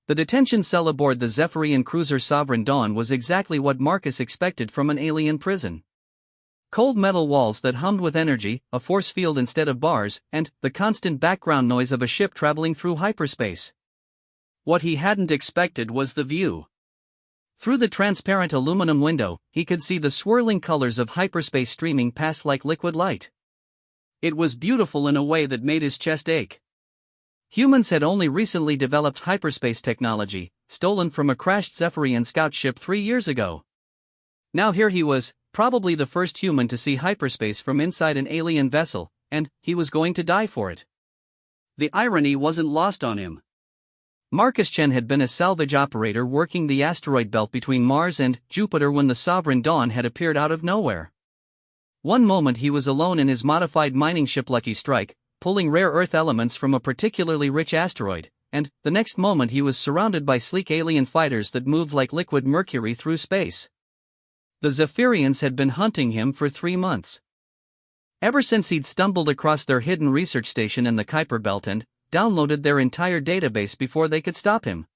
The detention cell aboard the Zephyrian cruiser Sovereign Dawn was exactly what Marcus expected from an alien prison. Cold metal walls that hummed with energy, a force field instead of bars, and the constant background noise of a ship traveling through hyperspace. What he hadn't expected was the view. Through the transparent aluminum window, he could see the swirling colors of hyperspace streaming past like liquid light. It was beautiful in a way that made his chest ache. Humans had only recently developed hyperspace technology, stolen from a crashed Zephyrian scout ship 3 years ago. Now here he was, probably the first human to see hyperspace from inside an alien vessel, and he was going to die for it. The irony wasn't lost on him. Marcus Chen had been a salvage operator working the asteroid belt between Mars and Jupiter when the Sovereign Dawn had appeared out of nowhere. One moment he was alone in his modified mining ship Lucky Strike, pulling rare earth elements from a particularly rich asteroid, and the next moment he was surrounded by sleek alien fighters that moved like liquid mercury through space. The Zephyrians had been hunting him for 3 months. Ever since he'd stumbled across their hidden research station in the Kuiper Belt and downloaded their entire database before they could stop him.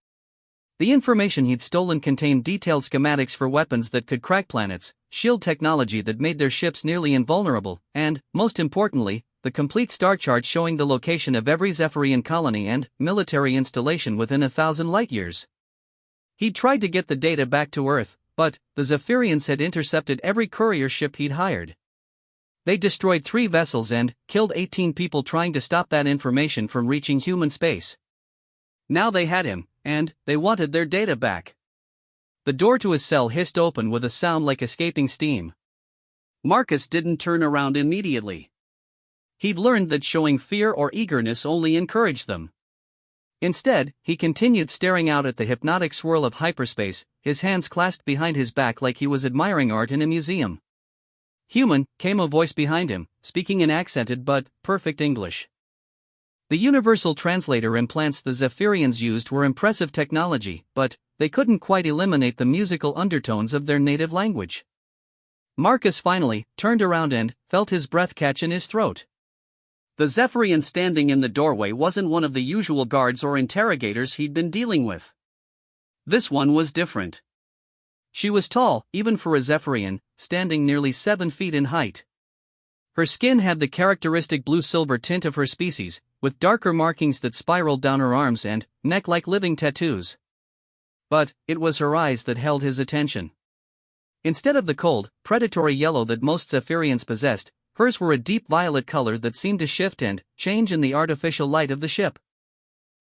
The information he'd stolen contained detailed schematics for weapons that could crack planets, shield technology that made their ships nearly invulnerable, and, most importantly, the complete star chart showing the location of every Zephyrian colony and military installation within 1,000 light-years. He'd tried to get the data back to Earth, but the Zephyrians had intercepted every courier ship he'd hired. They destroyed 3 vessels and killed 18 people trying to stop that information from reaching human space. Now they had him, and they wanted their data back. The door to his cell hissed open with a sound like escaping steam. Marcus didn't turn around immediately. He'd learned that showing fear or eagerness only encouraged them. Instead, he continued staring out at the hypnotic swirl of hyperspace, his hands clasped behind his back like he was admiring art in a museum. "Human," came a voice behind him, speaking in accented but perfect English. The universal translator implants the Zephyrians used were impressive technology, but they couldn't quite eliminate the musical undertones of their native language. Marcus finally turned around and felt his breath catch in his throat. The Zephyrian standing in the doorway wasn't one of the usual guards or interrogators he'd been dealing with. This one was different. She was tall, even for a Zephyrian, standing nearly 7 feet in height. Her skin had the characteristic blue-silver tint of her species, with darker markings that spiraled down her arms and neck like living tattoos. But it was her eyes that held his attention. Instead of the cold, predatory yellow that most Zephyrians possessed, hers were a deep violet color that seemed to shift and change in the artificial light of the ship.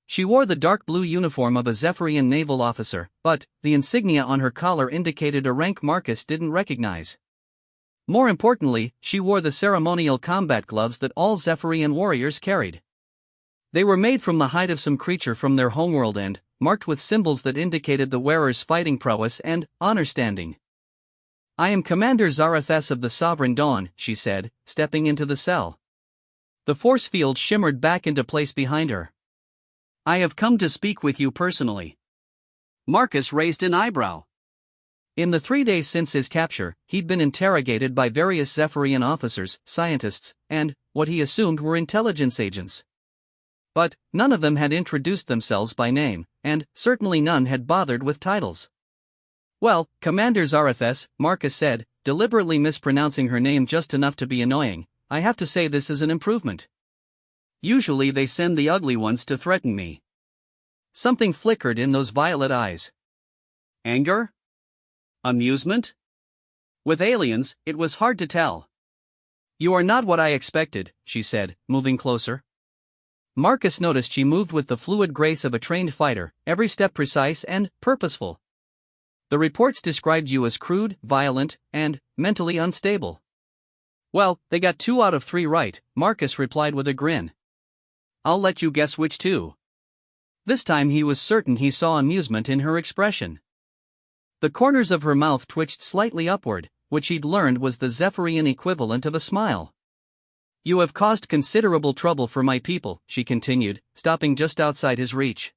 She wore the dark blue uniform of a Zephyrian naval officer, but the insignia on her collar indicated a rank Marcus didn't recognize. More importantly, she wore the ceremonial combat gloves that all Zephyrian warriors carried. They were made from the hide of some creature from their homeworld and marked with symbols that indicated the wearer's fighting prowess and honor standing. "I am Commander Zarathas of the Sovereign Dawn," she said, stepping into the cell. The force field shimmered back into place behind her. "I have come to speak with you personally." Marcus raised an eyebrow. In the 3 days since his capture, he'd been interrogated by various Zephyrian officers, scientists, and what he assumed were intelligence agents. But none of them had introduced themselves by name, and certainly none had bothered with titles. "Well, Commander Zarathas," Marcus said, deliberately mispronouncing her name just enough to be annoying, "I have to say this is an improvement. Usually they send the ugly ones to threaten me." Something flickered in those violet eyes. Anger? Amusement? With aliens, it was hard to tell. "You are not what I expected," she said, moving closer. Marcus noticed she moved with the fluid grace of a trained fighter, every step precise and purposeful. "The reports described you as crude, violent, and mentally unstable." "Well, they got 2 out of 3 right," Marcus replied with a grin. "I'll let you guess which 2. This time he was certain he saw amusement in her expression. The corners of her mouth twitched slightly upward, which he'd learned was the Zephyrian equivalent of a smile. "You have caused considerable trouble for my people," she continued, stopping just outside his reach.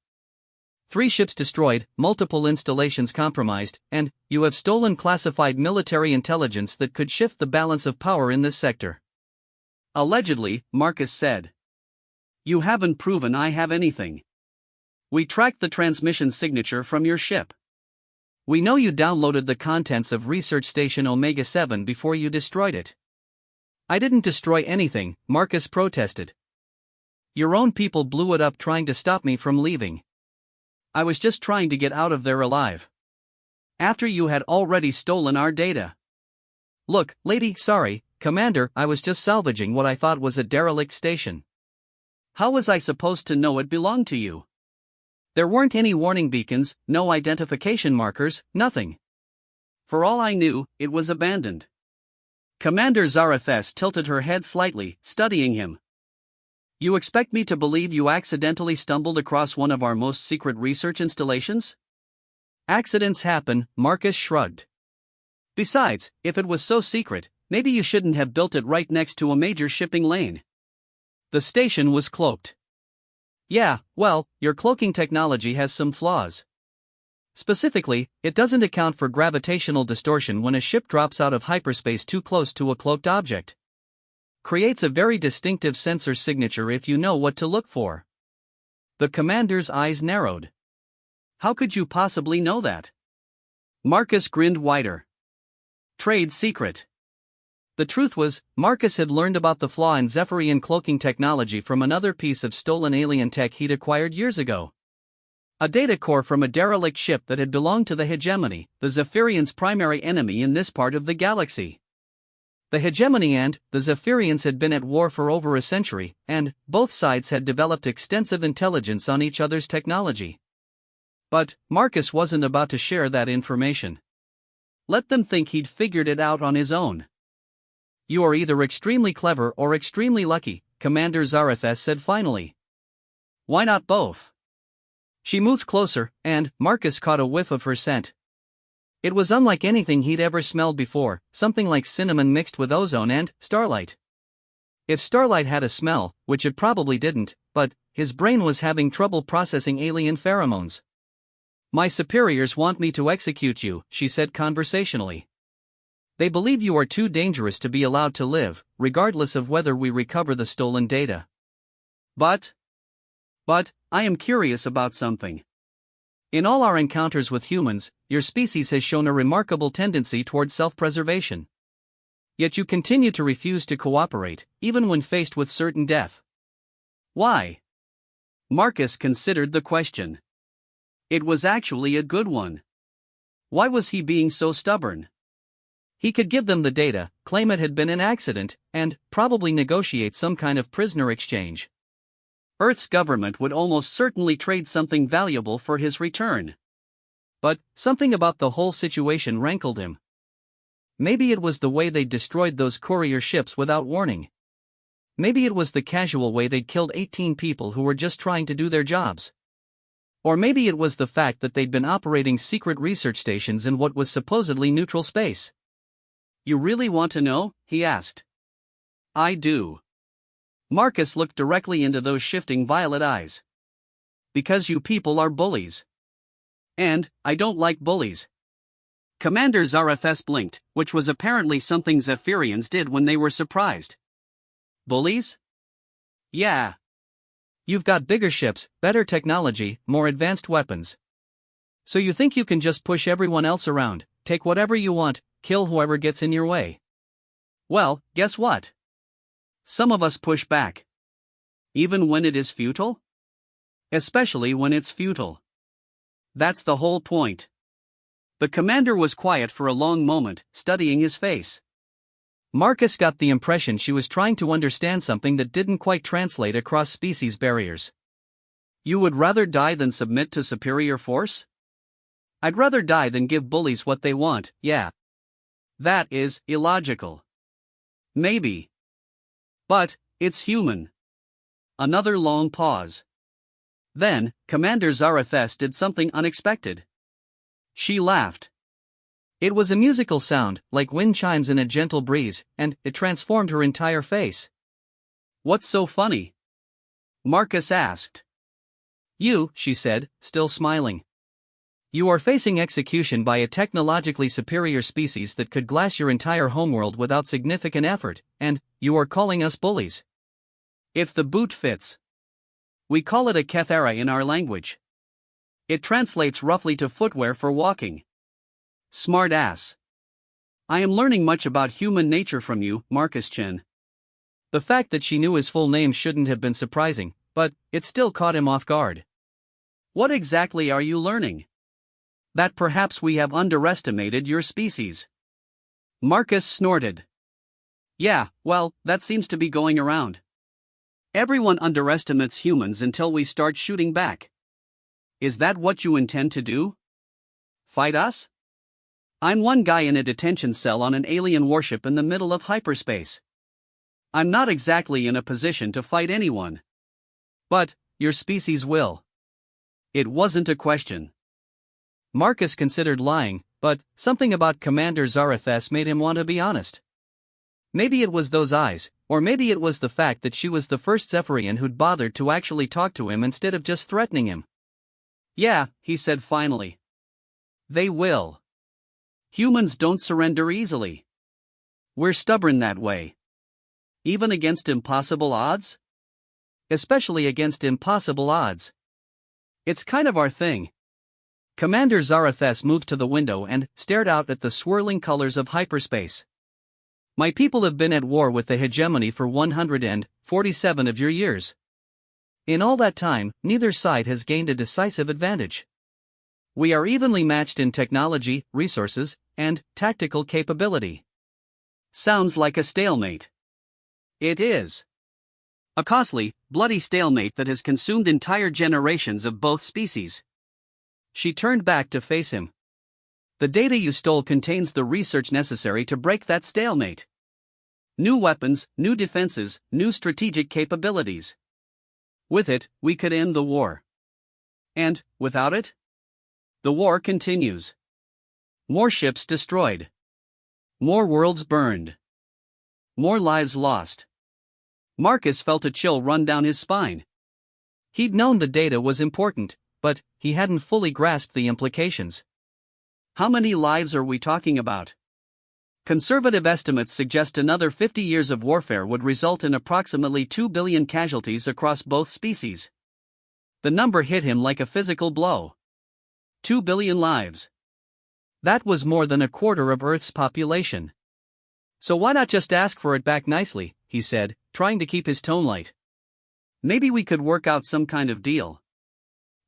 3 ships destroyed, multiple installations compromised, and you have stolen classified military intelligence that could shift the balance of power in this sector." "Allegedly," Marcus said. "You haven't proven I have anything." We tracked the transmission signature from your ship. We know you downloaded the contents of Research Station Omega-7 before you destroyed it. I didn't destroy anything, Marcus protested. Your own people blew it up trying to stop me from leaving. I was just trying to get out of there alive. After you had already stolen our data. Look, lady, sorry, Commander, I was just salvaging what I thought was a derelict station. How was I supposed to know it belonged to you? There weren't any warning beacons, no identification markers, nothing. For all I knew, it was abandoned. Commander Zarathes tilted her head slightly, studying him. You expect me to believe you accidentally stumbled across one of our most secret research installations? Accidents happen, Marcus shrugged. Besides, if it was so secret, maybe you shouldn't have built it right next to a major shipping lane. The station was cloaked. Yeah, well, your cloaking technology has some flaws. Specifically, it doesn't account for gravitational distortion when a ship drops out of hyperspace too close to a cloaked object. Creates a very distinctive sensor signature if you know what to look for. The commander's eyes narrowed. How could you possibly know that? Marcus grinned wider. Trade secret. The truth was, Marcus had learned about the flaw in Zephyrian cloaking technology from another piece of stolen alien tech he'd acquired years ago. A data core from a derelict ship that had belonged to the Hegemony, the Zephyrians' primary enemy in this part of the galaxy. The Hegemony and the Zephyrians had been at war for over a century, and both sides had developed extensive intelligence on each other's technology. But Marcus wasn't about to share that information. Let them think he'd figured it out on his own. You are either extremely clever or extremely lucky, Commander Zarathes said finally. Why not both? She moved closer, and Marcus caught a whiff of her scent. It was unlike anything he'd ever smelled before, something like cinnamon mixed with ozone and starlight. If starlight had a smell, which it probably didn't, but his brain was having trouble processing alien pheromones. My superiors want me to execute you, she said conversationally. They believe you are too dangerous to be allowed to live, regardless of whether we recover the stolen data. But I am curious about something. In all our encounters with humans, your species has shown a remarkable tendency toward self-preservation. Yet you continue to refuse to cooperate, even when faced with certain death. Why? Marcus considered the question. It was actually a good one. Why was he being so stubborn? He could give them the data, claim it had been an accident, and probably negotiate some kind of prisoner exchange. Earth's government would almost certainly trade something valuable for his return. But something about the whole situation rankled him. Maybe it was the way they'd destroyed those courier ships without warning. Maybe it was the casual way they'd killed 18 people who were just trying to do their jobs. Or maybe it was the fact that they'd been operating secret research stations in what was supposedly neutral space. You really want to know? He asked. I do. Marcus looked directly into those shifting violet eyes. Because you people are bullies. And I don't like bullies. Commander Zarathes blinked, which was apparently something Zephyrians did when they were surprised. Bullies? Yeah. You've got bigger ships, better technology, more advanced weapons. So you think you can just push everyone else around, take whatever you want, kill whoever gets in your way. Well, guess what? Some of us push back. Even when it is futile? Especially when it's futile. That's the whole point. The commander was quiet for a long moment, studying his face. Marcus got the impression she was trying to understand something that didn't quite translate across species barriers. You would rather die than submit to superior force? I'd rather die than give bullies what they want, yeah. That is illogical. Maybe. But it's human. Another long pause. Then, Commander Zarathes did something unexpected. She laughed. It was a musical sound, like wind chimes in a gentle breeze, and it transformed her entire face. What's so funny? Marcus asked. You, she said, still smiling. You are facing execution by a technologically superior species that could glass your entire homeworld without significant effort, and you are calling us bullies. If the boot fits. We call it a Kethera in our language. It translates roughly to footwear for walking. Smart ass. I am learning much about human nature from you, Marcus Chen. The fact that she knew his full name shouldn't have been surprising, but it still caught him off guard. What exactly are you learning? That perhaps we have underestimated your species. Marcus snorted. Yeah, well, that seems to be going around. Everyone underestimates humans until we start shooting back. Is that what you intend to do? Fight us? I'm one guy in a detention cell on an alien warship in the middle of hyperspace. I'm not exactly in a position to fight anyone. But, your species will. It wasn't a question. Marcus considered lying, but something about Commander Zarathes made him want to be honest. Maybe it was those eyes, or maybe it was the fact that she was the first Zephyrian who'd bothered to actually talk to him instead of just threatening him. Yeah, he said finally. They will. Humans don't surrender easily. We're stubborn that way. Even against impossible odds? Especially against impossible odds. It's kind of our thing. Commander Zarathes moved to the window and stared out at the swirling colors of hyperspace. My people have been at war with the hegemony for 147 of your years. In all that time, neither side has gained a decisive advantage. We are evenly matched in technology, resources, and tactical capability. Sounds like a stalemate. It is. A costly, bloody stalemate that has consumed entire generations of both species. She turned back to face him. The data you stole contains the research necessary to break that stalemate. New weapons, new defenses, new strategic capabilities. With it, we could end the war. And, without it? The war continues. More ships destroyed. More worlds burned. More lives lost. Marcus felt a chill run down his spine. He'd known the data was important, but he hadn't fully grasped the implications. How many lives are we talking about? Conservative estimates suggest another 50 years of warfare would result in approximately 2 billion casualties across both species. The number hit him like a physical blow. 2 billion lives. That was more than a quarter of Earth's population. So why not just ask for it back nicely, he said, trying to keep his tone light. Maybe we could work out some kind of deal.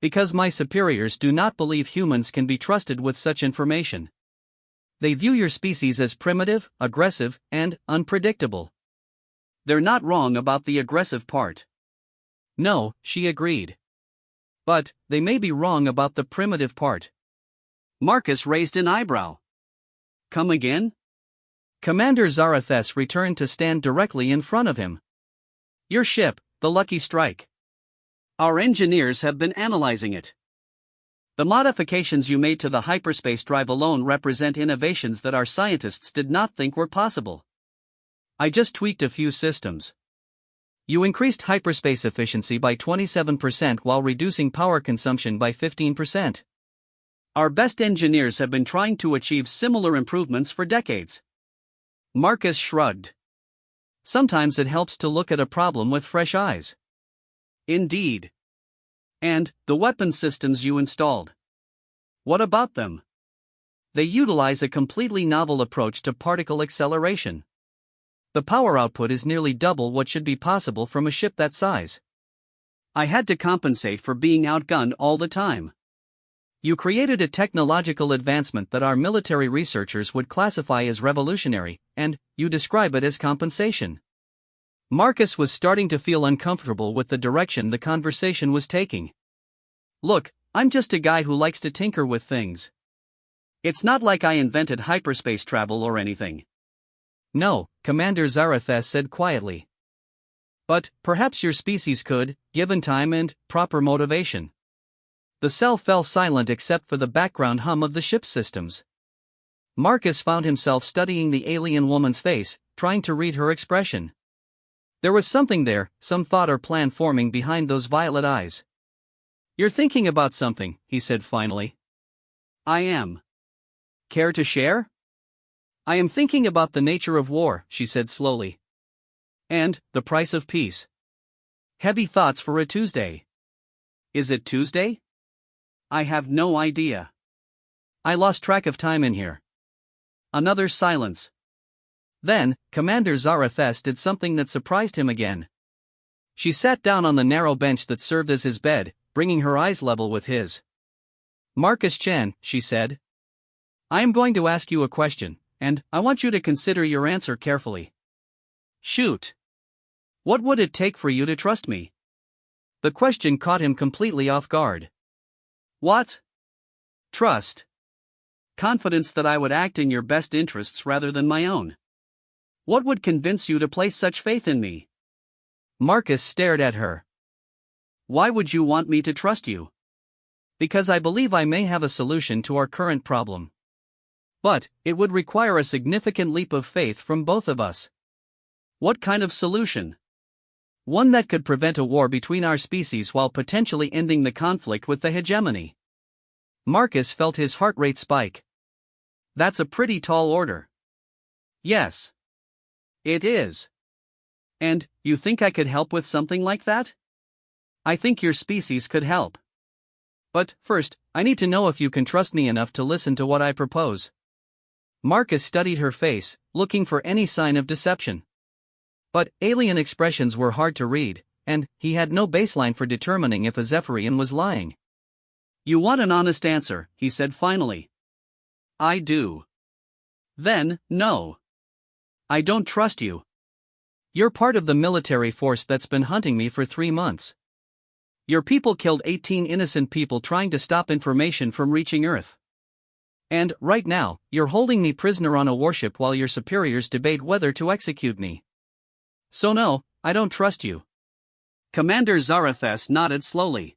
Because my superiors do not believe humans can be trusted with such information. They view your species as primitive, aggressive, and unpredictable. They're not wrong about the aggressive part. No, she agreed. But they may be wrong about the primitive part. Marcus raised an eyebrow. Come again? Commander Zarathes returned to stand directly in front of him. Your ship, the Lucky Strike. Our engineers have been analyzing it. The modifications you made to the hyperspace drive alone represent innovations that our scientists did not think were possible. I just tweaked a few systems. You increased hyperspace efficiency by 27% while reducing power consumption by 15%. Our best engineers have been trying to achieve similar improvements for decades. Marcus shrugged. Sometimes it helps to look at a problem with fresh eyes. Indeed. And the weapon systems you installed. What about them? They utilize a completely novel approach to particle acceleration. The power output is nearly double what should be possible from a ship that size. I had to compensate for being outgunned all the time. You created a technological advancement that our military researchers would classify as revolutionary, and you describe it as compensation. Marcus was starting to feel uncomfortable with the direction the conversation was taking. Look, I'm just a guy who likes to tinker with things. It's not like I invented hyperspace travel or anything. No, Commander Zarathes said quietly. But perhaps your species could, given time and proper motivation. The cell fell silent except for the background hum of the ship's systems. Marcus found himself studying the alien woman's face, trying to read her expression. There was something there, some thought or plan forming behind those violet eyes. You're thinking about something, he said finally. I am. Care to share? I am thinking about the nature of war, she said slowly. And the price of peace. Heavy thoughts for a Tuesday. Is it Tuesday? I have no idea. I lost track of time in here. Another silence. Then, Commander Zarathes did something that surprised him again. She sat down on the narrow bench that served as his bed, bringing her eyes level with his. Marcus Chan, she said. I am going to ask you a question, and I want you to consider your answer carefully. Shoot. What would it take for you to trust me? The question caught him completely off guard. What? Trust. Confidence that I would act in your best interests rather than my own. What would convince you to place such faith in me? Marcus stared at her. Why would you want me to trust you? Because I believe I may have a solution to our current problem. But, it would require a significant leap of faith from both of us. What kind of solution? One that could prevent a war between our species while potentially ending the conflict with the hegemony. Marcus felt his heart rate spike. That's a pretty tall order. Yes. It is. And, you think I could help with something like that? I think your species could help. But, first, I need to know if you can trust me enough to listen to what I propose. Marcus studied her face, looking for any sign of deception. But, alien expressions were hard to read, and he had no baseline for determining if a Zephyrian was lying. You want an honest answer, he said finally. I do. Then, no. I don't trust you. You're part of the military force that's been hunting me for 3 months. Your people killed 18 innocent people trying to stop information from reaching Earth. And, right now, you're holding me prisoner on a warship while your superiors debate whether to execute me. So no, I don't trust you. Commander Zarathes nodded slowly.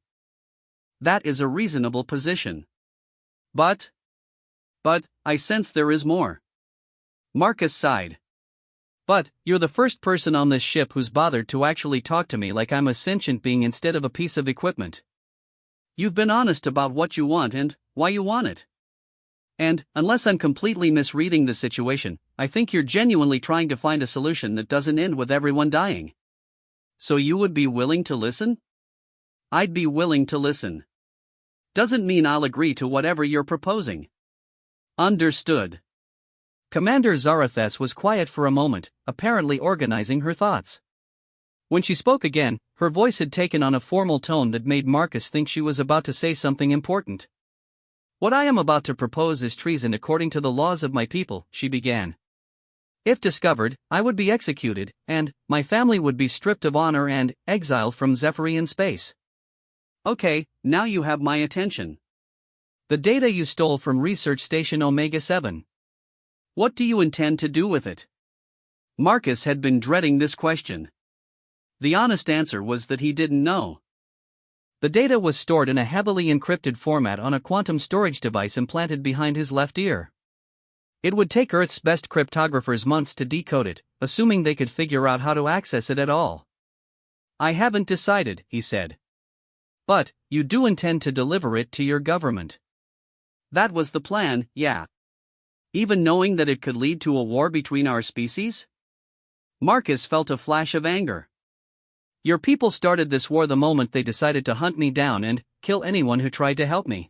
That is a reasonable position. But, I sense there is more. Marcus sighed. But, you're the first person on this ship who's bothered to actually talk to me like I'm a sentient being instead of a piece of equipment. You've been honest about what you want and why you want it. And, unless I'm completely misreading the situation, I think you're genuinely trying to find a solution that doesn't end with everyone dying. So you would be willing to listen? I'd be willing to listen. Doesn't mean I'll agree to whatever you're proposing. Understood. Commander Zarathes was quiet for a moment, apparently organizing her thoughts. When she spoke again, her voice had taken on a formal tone that made Marcus think she was about to say something important. What I am about to propose is treason according to the laws of my people, she began. If discovered, I would be executed, and my family would be stripped of honor and exiled from Zephyrian space. Okay, now you have my attention. The data you stole from Research Station Omega-7. What do you intend to do with it? Marcus had been dreading this question. The honest answer was that he didn't know. The data was stored in a heavily encrypted format on a quantum storage device implanted behind his left ear. It would take Earth's best cryptographers months to decode it, assuming they could figure out how to access it at all. I haven't decided, he said. But, you do intend to deliver it to your government. That was the plan, yeah. Even knowing that it could lead to a war between our species? Marcus felt a flash of anger. Your people started this war the moment they decided to hunt me down and kill anyone who tried to help me.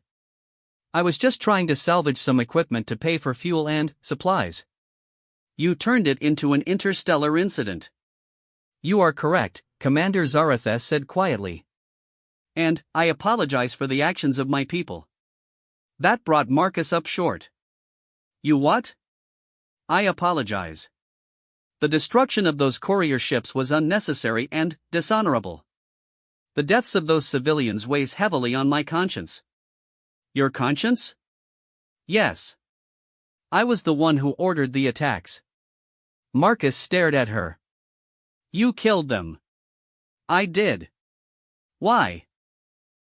I was just trying to salvage some equipment to pay for fuel and supplies. You turned it into an interstellar incident. You are correct, Commander Zarathes said quietly. And, I apologize for the actions of my people. That brought Marcus up short. You what? I apologize. The destruction of those courier ships was unnecessary and dishonorable. The deaths of those civilians weighs heavily on my conscience. Your conscience? Yes. I was the one who ordered the attacks. Marcus stared at her. You killed them. I did. Why?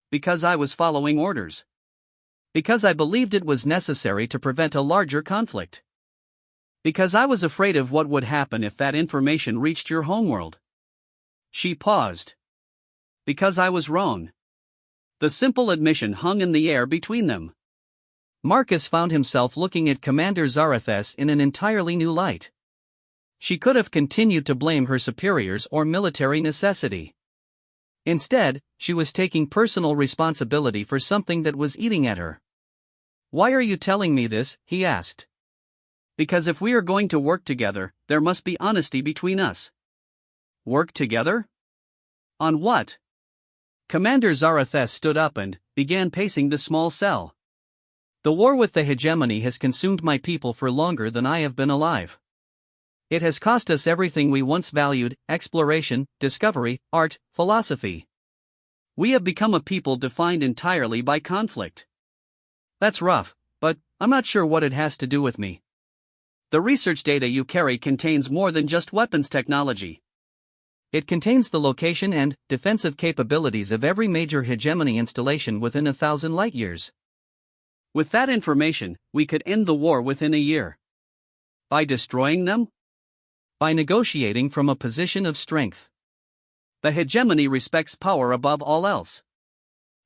Because I was following orders. Because I believed it was necessary to prevent a larger conflict. Because I was afraid of what would happen if that information reached your homeworld. She paused. Because I was wrong. The simple admission hung in the air between them. Marcus found himself looking at Commander Zarathes in an entirely new light. She could have continued to blame her superiors or military necessity. Instead, she was taking personal responsibility for something that was eating at her. "Why are you telling me this?" he asked. "Because if we are going to work together, there must be honesty between us." "Work together? On what?" Commander Zarathes stood up and began pacing the small cell. "The war with the hegemony has consumed my people for longer than I have been alive. It has cost us everything we once valued: exploration, discovery, art, philosophy. We have become a people defined entirely by conflict." "That's rough, but I'm not sure what it has to do with me." "The research data you carry contains more than just weapons technology. It contains the location and defensive capabilities of every major hegemony installation within 1,000 light-years. With that information, we could end the war within a year." "By destroying them?" "By negotiating from a position of strength." "The hegemony respects power above all else."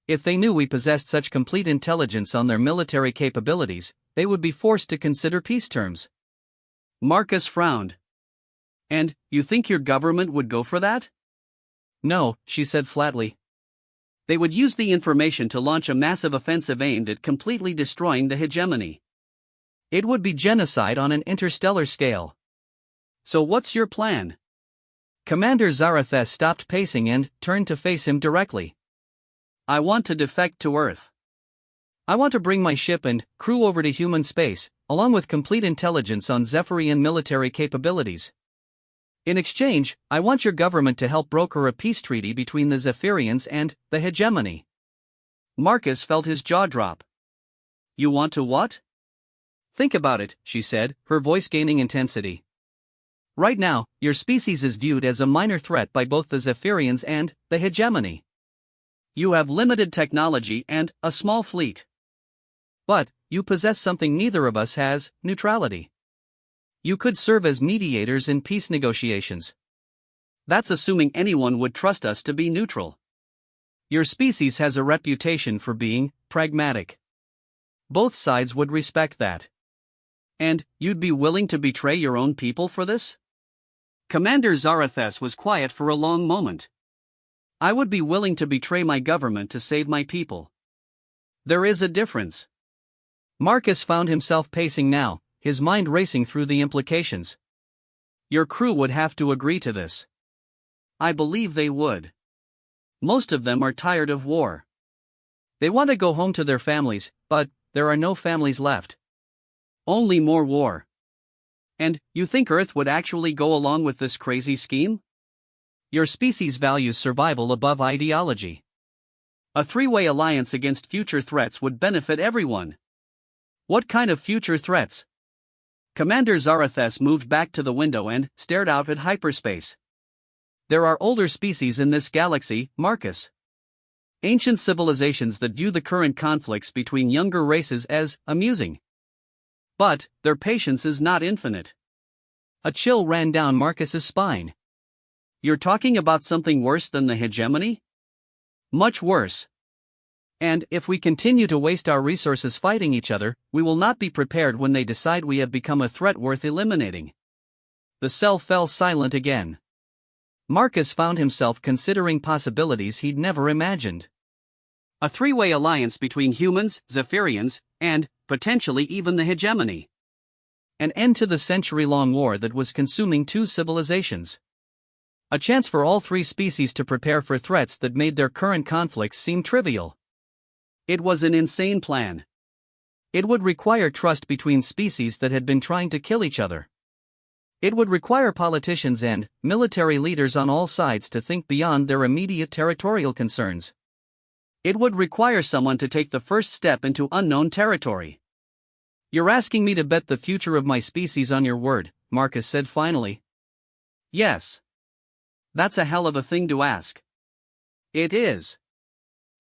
"If they knew we possessed such complete intelligence on their military capabilities, they would be forced to consider peace terms." Marcus frowned. "And you think your government would go for that?" "No," she said flatly. "They would use the information to launch a massive offensive aimed at completely destroying the hegemony. It would be genocide on an interstellar scale." "So what's your plan?" Commander Zarathes stopped pacing and turned to face him directly. "I want to defect to Earth. I want to bring my ship and crew over to human space, along with complete intelligence on Zephyrian military capabilities. In exchange, I want your government to help broker a peace treaty between the Zephyrians and the hegemony." Marcus felt his jaw drop. "You want to what?" "Think about it," she said, her voice gaining intensity. "Right now, your species is viewed as a minor threat by both the Zephyrians and the hegemony. You have limited technology and a small fleet. But you possess something neither of us has: neutrality. You could serve as mediators in peace negotiations." "That's assuming anyone would trust us to be neutral." "Your species has a reputation for being pragmatic. Both sides would respect that." "And you'd be willing to betray your own people for this?" Commander Zarathes was quiet for a long moment. "I would be willing to betray my government to save my people. There is a difference." Marcus found himself pacing now, his mind racing through the implications. "Your crew would have to agree to this." "I believe they would. Most of them are tired of war. They want to go home to their families, but there are no families left. Only more war." "And you think Earth would actually go along with this crazy scheme?" Your species values survival above ideology. A three-way alliance against future threats would benefit everyone." "What kind of future threats?" Commander Zarathes moved back to the window and stared out at hyperspace. "There are older species in this galaxy, Marcus. Ancient civilizations that view the current conflicts between younger races as amusing. But their patience is not infinite." A chill ran down Marcus's spine. "You're talking about something worse than the hegemony?" "Much worse. And if we continue to waste our resources fighting each other, we will not be prepared when they decide we have become a threat worth eliminating." The cell fell silent again. Marcus found himself considering possibilities he'd never imagined. A three-way alliance between humans, Zephyrians, and, potentially even the hegemony. An end to the century-long war that was consuming two civilizations. A chance for all three species to prepare for threats that made their current conflicts seem trivial. It was an insane plan. It would require trust between species that had been trying to kill each other. It would require politicians and military leaders on all sides to think beyond their immediate territorial concerns. It would require someone to take the first step into unknown territory. "You're asking me to bet the future of my species on your word," Marcus said finally. "Yes. That's a hell of a thing to ask." "It is."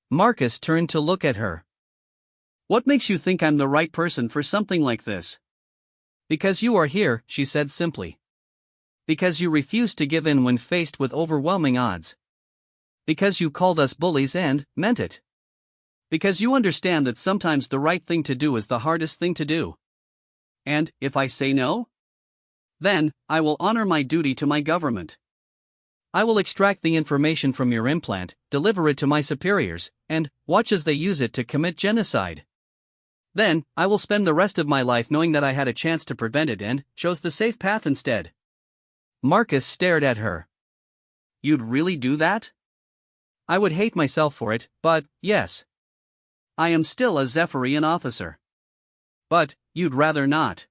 Marcus turned to look at her. "What makes you think I'm the right person for something like this?" "Because you are here," she said simply. "Because you refused to give in when faced with overwhelming odds. Because you called us bullies and meant it. Because you understand that sometimes the right thing to do is the hardest thing to do." "And if I say no?" "Then, I will honor my duty to my government." I will extract the information from your implant, deliver it to my superiors, and watch as they use it to commit genocide. Then, I will spend the rest of my life knowing that I had a chance to prevent it and chose the safe path instead. Marcus stared at her. You'd really do that? I would hate myself for it, but, yes. I am still a Zephyrian officer. But, you'd rather not.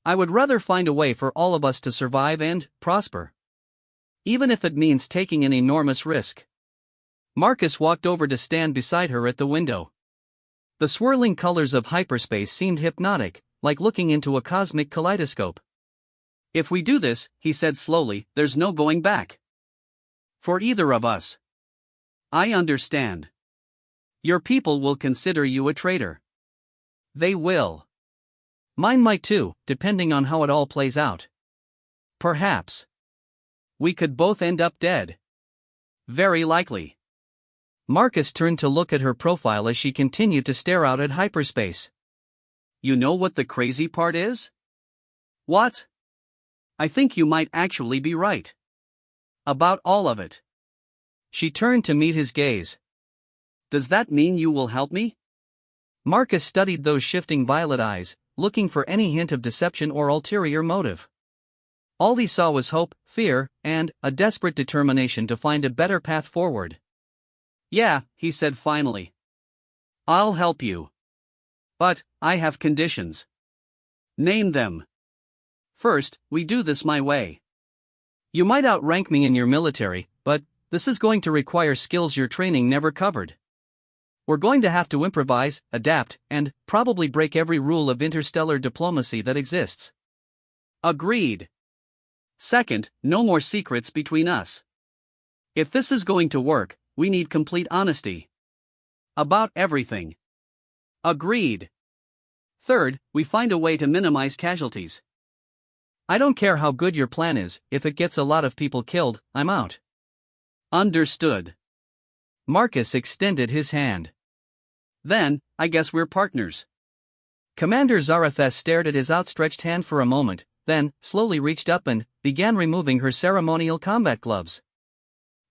I would rather find a way for all of us to survive and prosper. Even if it means taking an enormous risk. Marcus walked over to stand beside her at the window. The swirling colors of hyperspace seemed hypnotic, like looking into a cosmic kaleidoscope. If we do this, he said slowly, there's no going back. For either of us. I understand. Your people will consider you a traitor. They will. Mine might too, depending on how it all plays out. Perhaps. We could both end up dead. Very likely. Marcus turned to look at her profile as she continued to stare out at hyperspace. You know what the crazy part is? What? I think you might actually be right. About all of it. She turned to meet his gaze. Does that mean you will help me? Marcus studied those shifting violet eyes, looking for any hint of deception or ulterior motive. All he saw was hope, fear, and a desperate determination to find a better path forward. Yeah, he said finally. I'll help you. But, I have conditions. Name them. First, we do this my way. You might outrank me in your military, but this is going to require skills your training never covered. We're going to have to improvise, adapt, and probably break every rule of interstellar diplomacy that exists. Agreed. Second, no more secrets between us. If this is going to work, we need complete honesty. About everything. Agreed. Third, we find a way to minimize casualties. I don't care how good your plan is, if it gets a lot of people killed, I'm out. Understood. Marcus extended his hand. Then, I guess we're partners. Commander Zarathes stared at his outstretched hand for a moment, then slowly reached up and began removing her ceremonial combat gloves.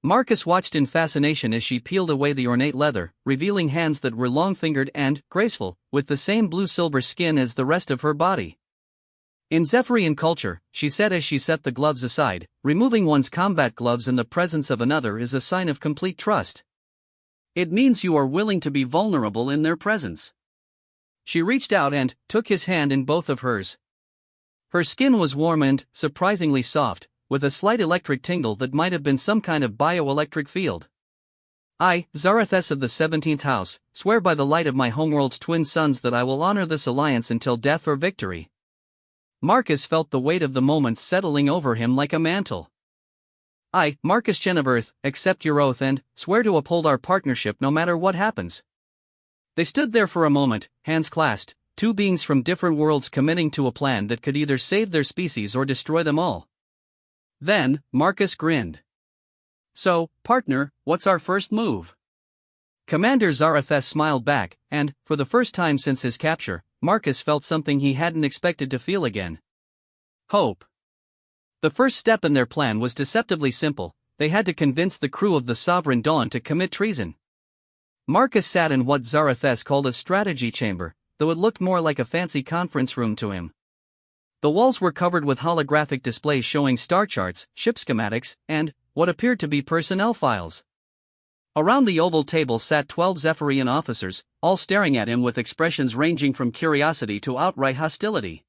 Marcus watched in fascination as she peeled away the ornate leather, revealing hands that were long-fingered and graceful, with the same blue-silver skin as the rest of her body. In Zephyrian culture, she said as she set the gloves aside, removing one's combat gloves in the presence of another is a sign of complete trust. It means you are willing to be vulnerable in their presence. She reached out and took his hand in both of hers. Her skin was warm and surprisingly soft, with a slight electric tingle that might have been some kind of bioelectric field. I, Zarathes of the 17th House, swear by the light of my homeworld's twin suns that I will honor this alliance until death or victory. Marcus felt the weight of the moment settling over him like a mantle. I, Marcus Chen of Earth, accept your oath and swear to uphold our partnership no matter what happens. They stood there for a moment, hands clasped, two beings from different worlds committing to a plan that could either save their species or destroy them all. Then, Marcus grinned. So, partner, what's our first move? Commander Zarathes smiled back, and, for the first time since his capture, Marcus felt something he hadn't expected to feel again. Hope. The first step in their plan was deceptively simple. They had to convince the crew of the Sovereign Dawn to commit treason. Marcus sat in what Zarathes called a strategy chamber, though it looked more like a fancy conference room to him. The walls were covered with holographic displays showing star charts, ship schematics, and what appeared to be personnel files. Around the oval table sat 12 Zephyrian officers, all staring at him with expressions ranging from curiosity to outright hostility.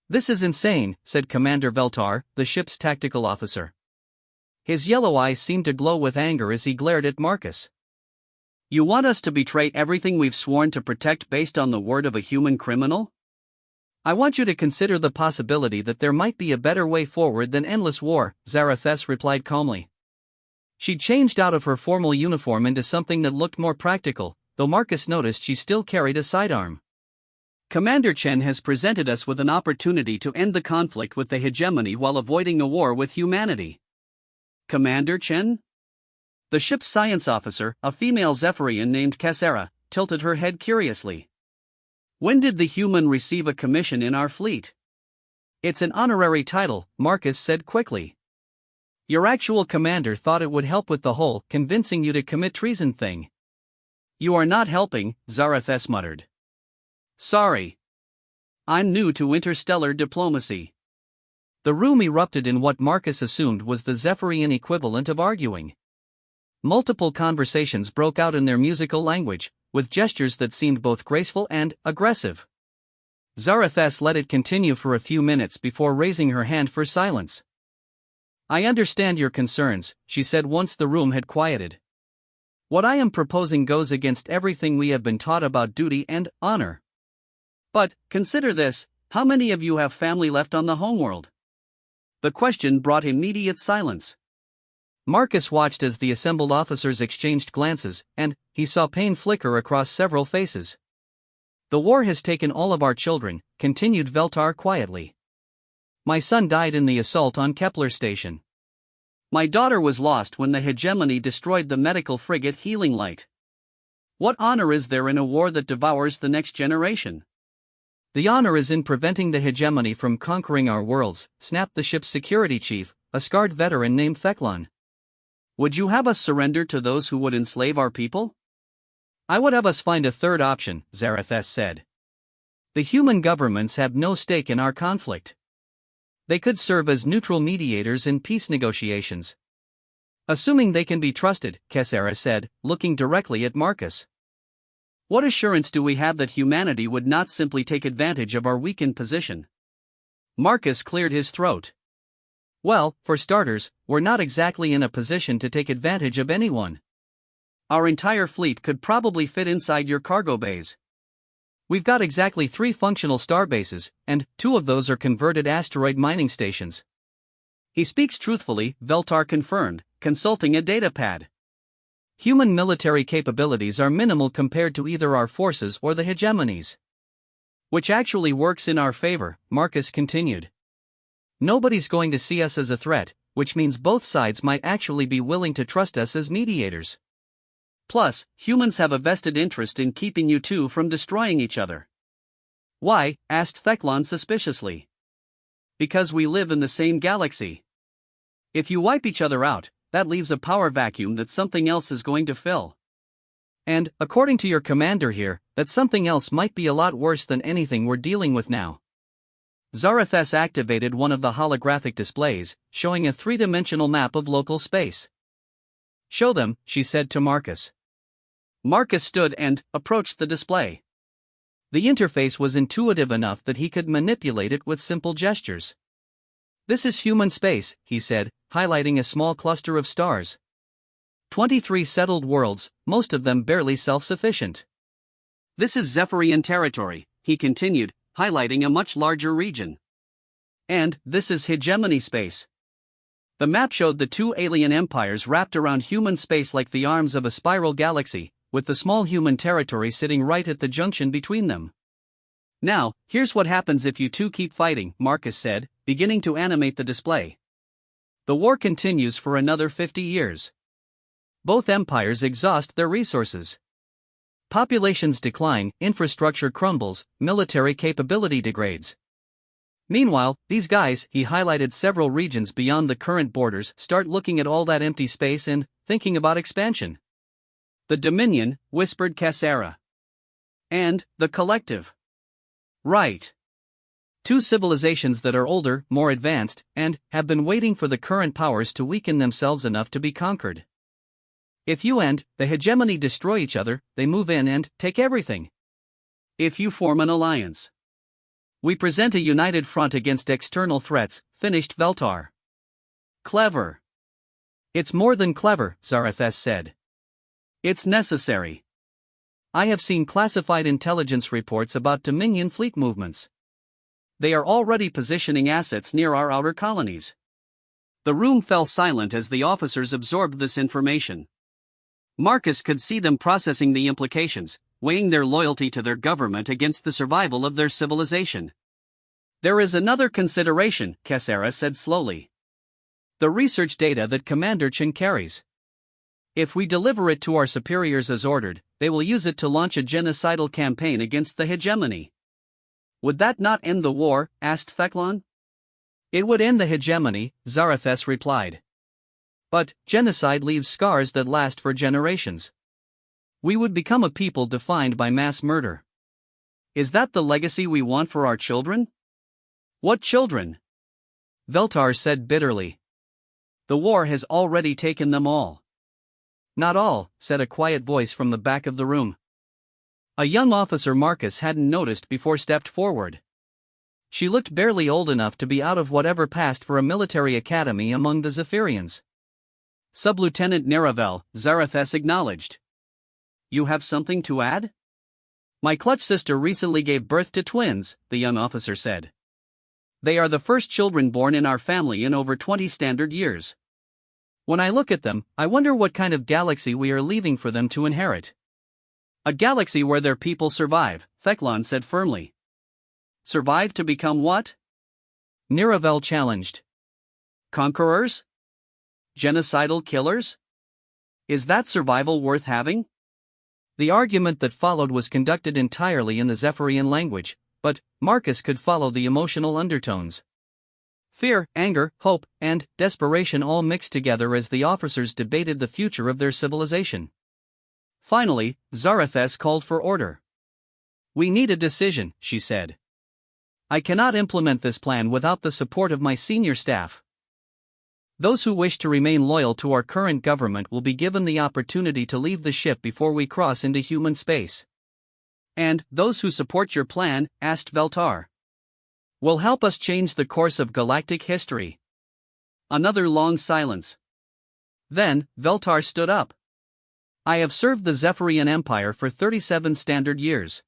This is insane, said Commander Veltar, the ship's tactical officer. His yellow eyes seemed to glow with anger as he glared at Marcus. You want us to betray everything we've sworn to protect based on the word of a human criminal? I want you to consider the possibility that there might be a better way forward than endless war, Zarathes replied calmly. She changed out of her formal uniform into something that looked more practical, though Marcus noticed she still carried a sidearm. Commander Chen has presented us with an opportunity to end the conflict with the hegemony while avoiding a war with humanity. Commander Chen? The ship's science officer, a female Zephyrian named Cassera, tilted her head curiously. When did the human receive a commission in our fleet? It's an honorary title, Marcus said quickly. Your actual commander thought it would help with the whole convincing you to commit treason thing. You are not helping, Zarathus muttered. Sorry. I'm new to interstellar diplomacy. The room erupted in what Marcus assumed was the Zephyrian equivalent of arguing. Multiple conversations broke out in their musical language, with gestures that seemed both graceful and aggressive. Zarathus let it continue for a few minutes before raising her hand for silence. I understand your concerns, she said once the room had quieted. What I am proposing goes against everything we have been taught about duty and honor. But, consider this, how many of you have family left on the homeworld? The question brought immediate silence. Marcus watched as the assembled officers exchanged glances, and he saw pain flicker across several faces. The war has taken all of our children, continued Veltar quietly. My son died in the assault on Kepler Station. My daughter was lost when the hegemony destroyed the medical frigate Healing Light. What honor is there in a war that devours the next generation? The honor is in preventing the hegemony from conquering our worlds, snapped the ship's security chief, a scarred veteran named Theclon. Would you have us surrender to those who would enslave our people? I would have us find a third option, Zarathus said. The human governments have no stake in our conflict. They could serve as neutral mediators in peace negotiations. Assuming they can be trusted, Kessera said, looking directly at Marcus. What assurance do we have that humanity would not simply take advantage of our weakened position? Marcus cleared his throat. Well, for starters, we're not exactly in a position to take advantage of anyone. Our entire fleet could probably fit inside your cargo bays. We've got exactly 3 functional starbases, and 2 of those are converted asteroid mining stations. He speaks truthfully, Veltar confirmed, consulting a datapad. Human military capabilities are minimal compared to either our forces or the hegemonies. Which actually works in our favor, Marcus continued. Nobody's going to see us as a threat, which means both sides might actually be willing to trust us as mediators. Plus, humans have a vested interest in keeping you two from destroying each other. Why? Asked Theclon suspiciously. Because we live in the same galaxy. If you wipe each other out, that leaves a power vacuum that something else is going to fill. And, according to your commander here, that something else might be a lot worse than anything we're dealing with now. Zarathus activated one of the holographic displays, showing a 3-dimensional map of local space. Show them, she said to Marcus. Marcus stood and approached the display. The interface was intuitive enough that he could manipulate it with simple gestures. This is human space, he said, highlighting a small cluster of stars. 23 settled worlds, most of them barely self-sufficient. This is Zephyrian territory, he continued, highlighting a much larger region. And this is hegemony space. The map showed the 2 alien empires wrapped around human space like the arms of a spiral galaxy, with the small human territory sitting right at the junction between them. Now, here's what happens if you two keep fighting, Marcus said, beginning to animate the display. The war continues for another 50 years. Both empires exhaust their resources. Populations decline, infrastructure crumbles, military capability degrades. Meanwhile, these guys, he highlighted several regions beyond the current borders, start looking at all that empty space and thinking about expansion. The Dominion, whispered Kessera. And the Collective. Right. 2 civilizations that are older, more advanced, and have been waiting for the current powers to weaken themselves enough to be conquered. If you and the hegemony destroy each other, they move in and take everything. If you form an alliance, we present a united front against external threats, finished Veltar. Clever. It's more than clever, Zarathus said. It's necessary. I have seen classified intelligence reports about Dominion fleet movements. They are already positioning assets near our outer colonies. The room fell silent as the officers absorbed this information. Marcus could see them processing the implications, weighing their loyalty to their government against the survival of their civilization. There is another consideration, Kessera said slowly. The research data that Commander Chen carries. If we deliver it to our superiors as ordered, they will use it to launch a genocidal campaign against the hegemony. Would that not end the war? Asked Theclon. It would end the hegemony, Zarathus replied. But genocide leaves scars that last for generations. We would become a people defined by mass murder. Is that the legacy we want for our children? What children? Veltar said bitterly. The war has already taken them all. Not all, said a quiet voice from the back of the room. A young officer Marcus hadn't noticed before stepped forward. She looked barely old enough to be out of whatever passed for a military academy among the Zephyrians. Sub-Lieutenant Naravel, Zarathes acknowledged. You have something to add? My clutch sister recently gave birth to twins, the young officer said. They are the first children born in our family in over 20 standard years. When I look at them, I wonder what kind of galaxy we are leaving for them to inherit. A galaxy where their people survive, Theklan said firmly. Survive to become what? Niravel challenged. Conquerors? Genocidal killers? Is that survival worth having? The argument that followed was conducted entirely in the Zephyrian language, but Marcus could follow the emotional undertones. Fear, anger, hope, and desperation all mixed together as the officers debated the future of their civilization. Finally, Zarathes called for order. We need a decision, she said. I cannot implement this plan without the support of my senior staff. Those who wish to remain loyal to our current government will be given the opportunity to leave the ship before we cross into human space. And those who support your plan, asked Veltar, will help us change the course of galactic history. Another long silence. Then, Veltar stood up. I have served the Zephyrian Empire for 37 standard years.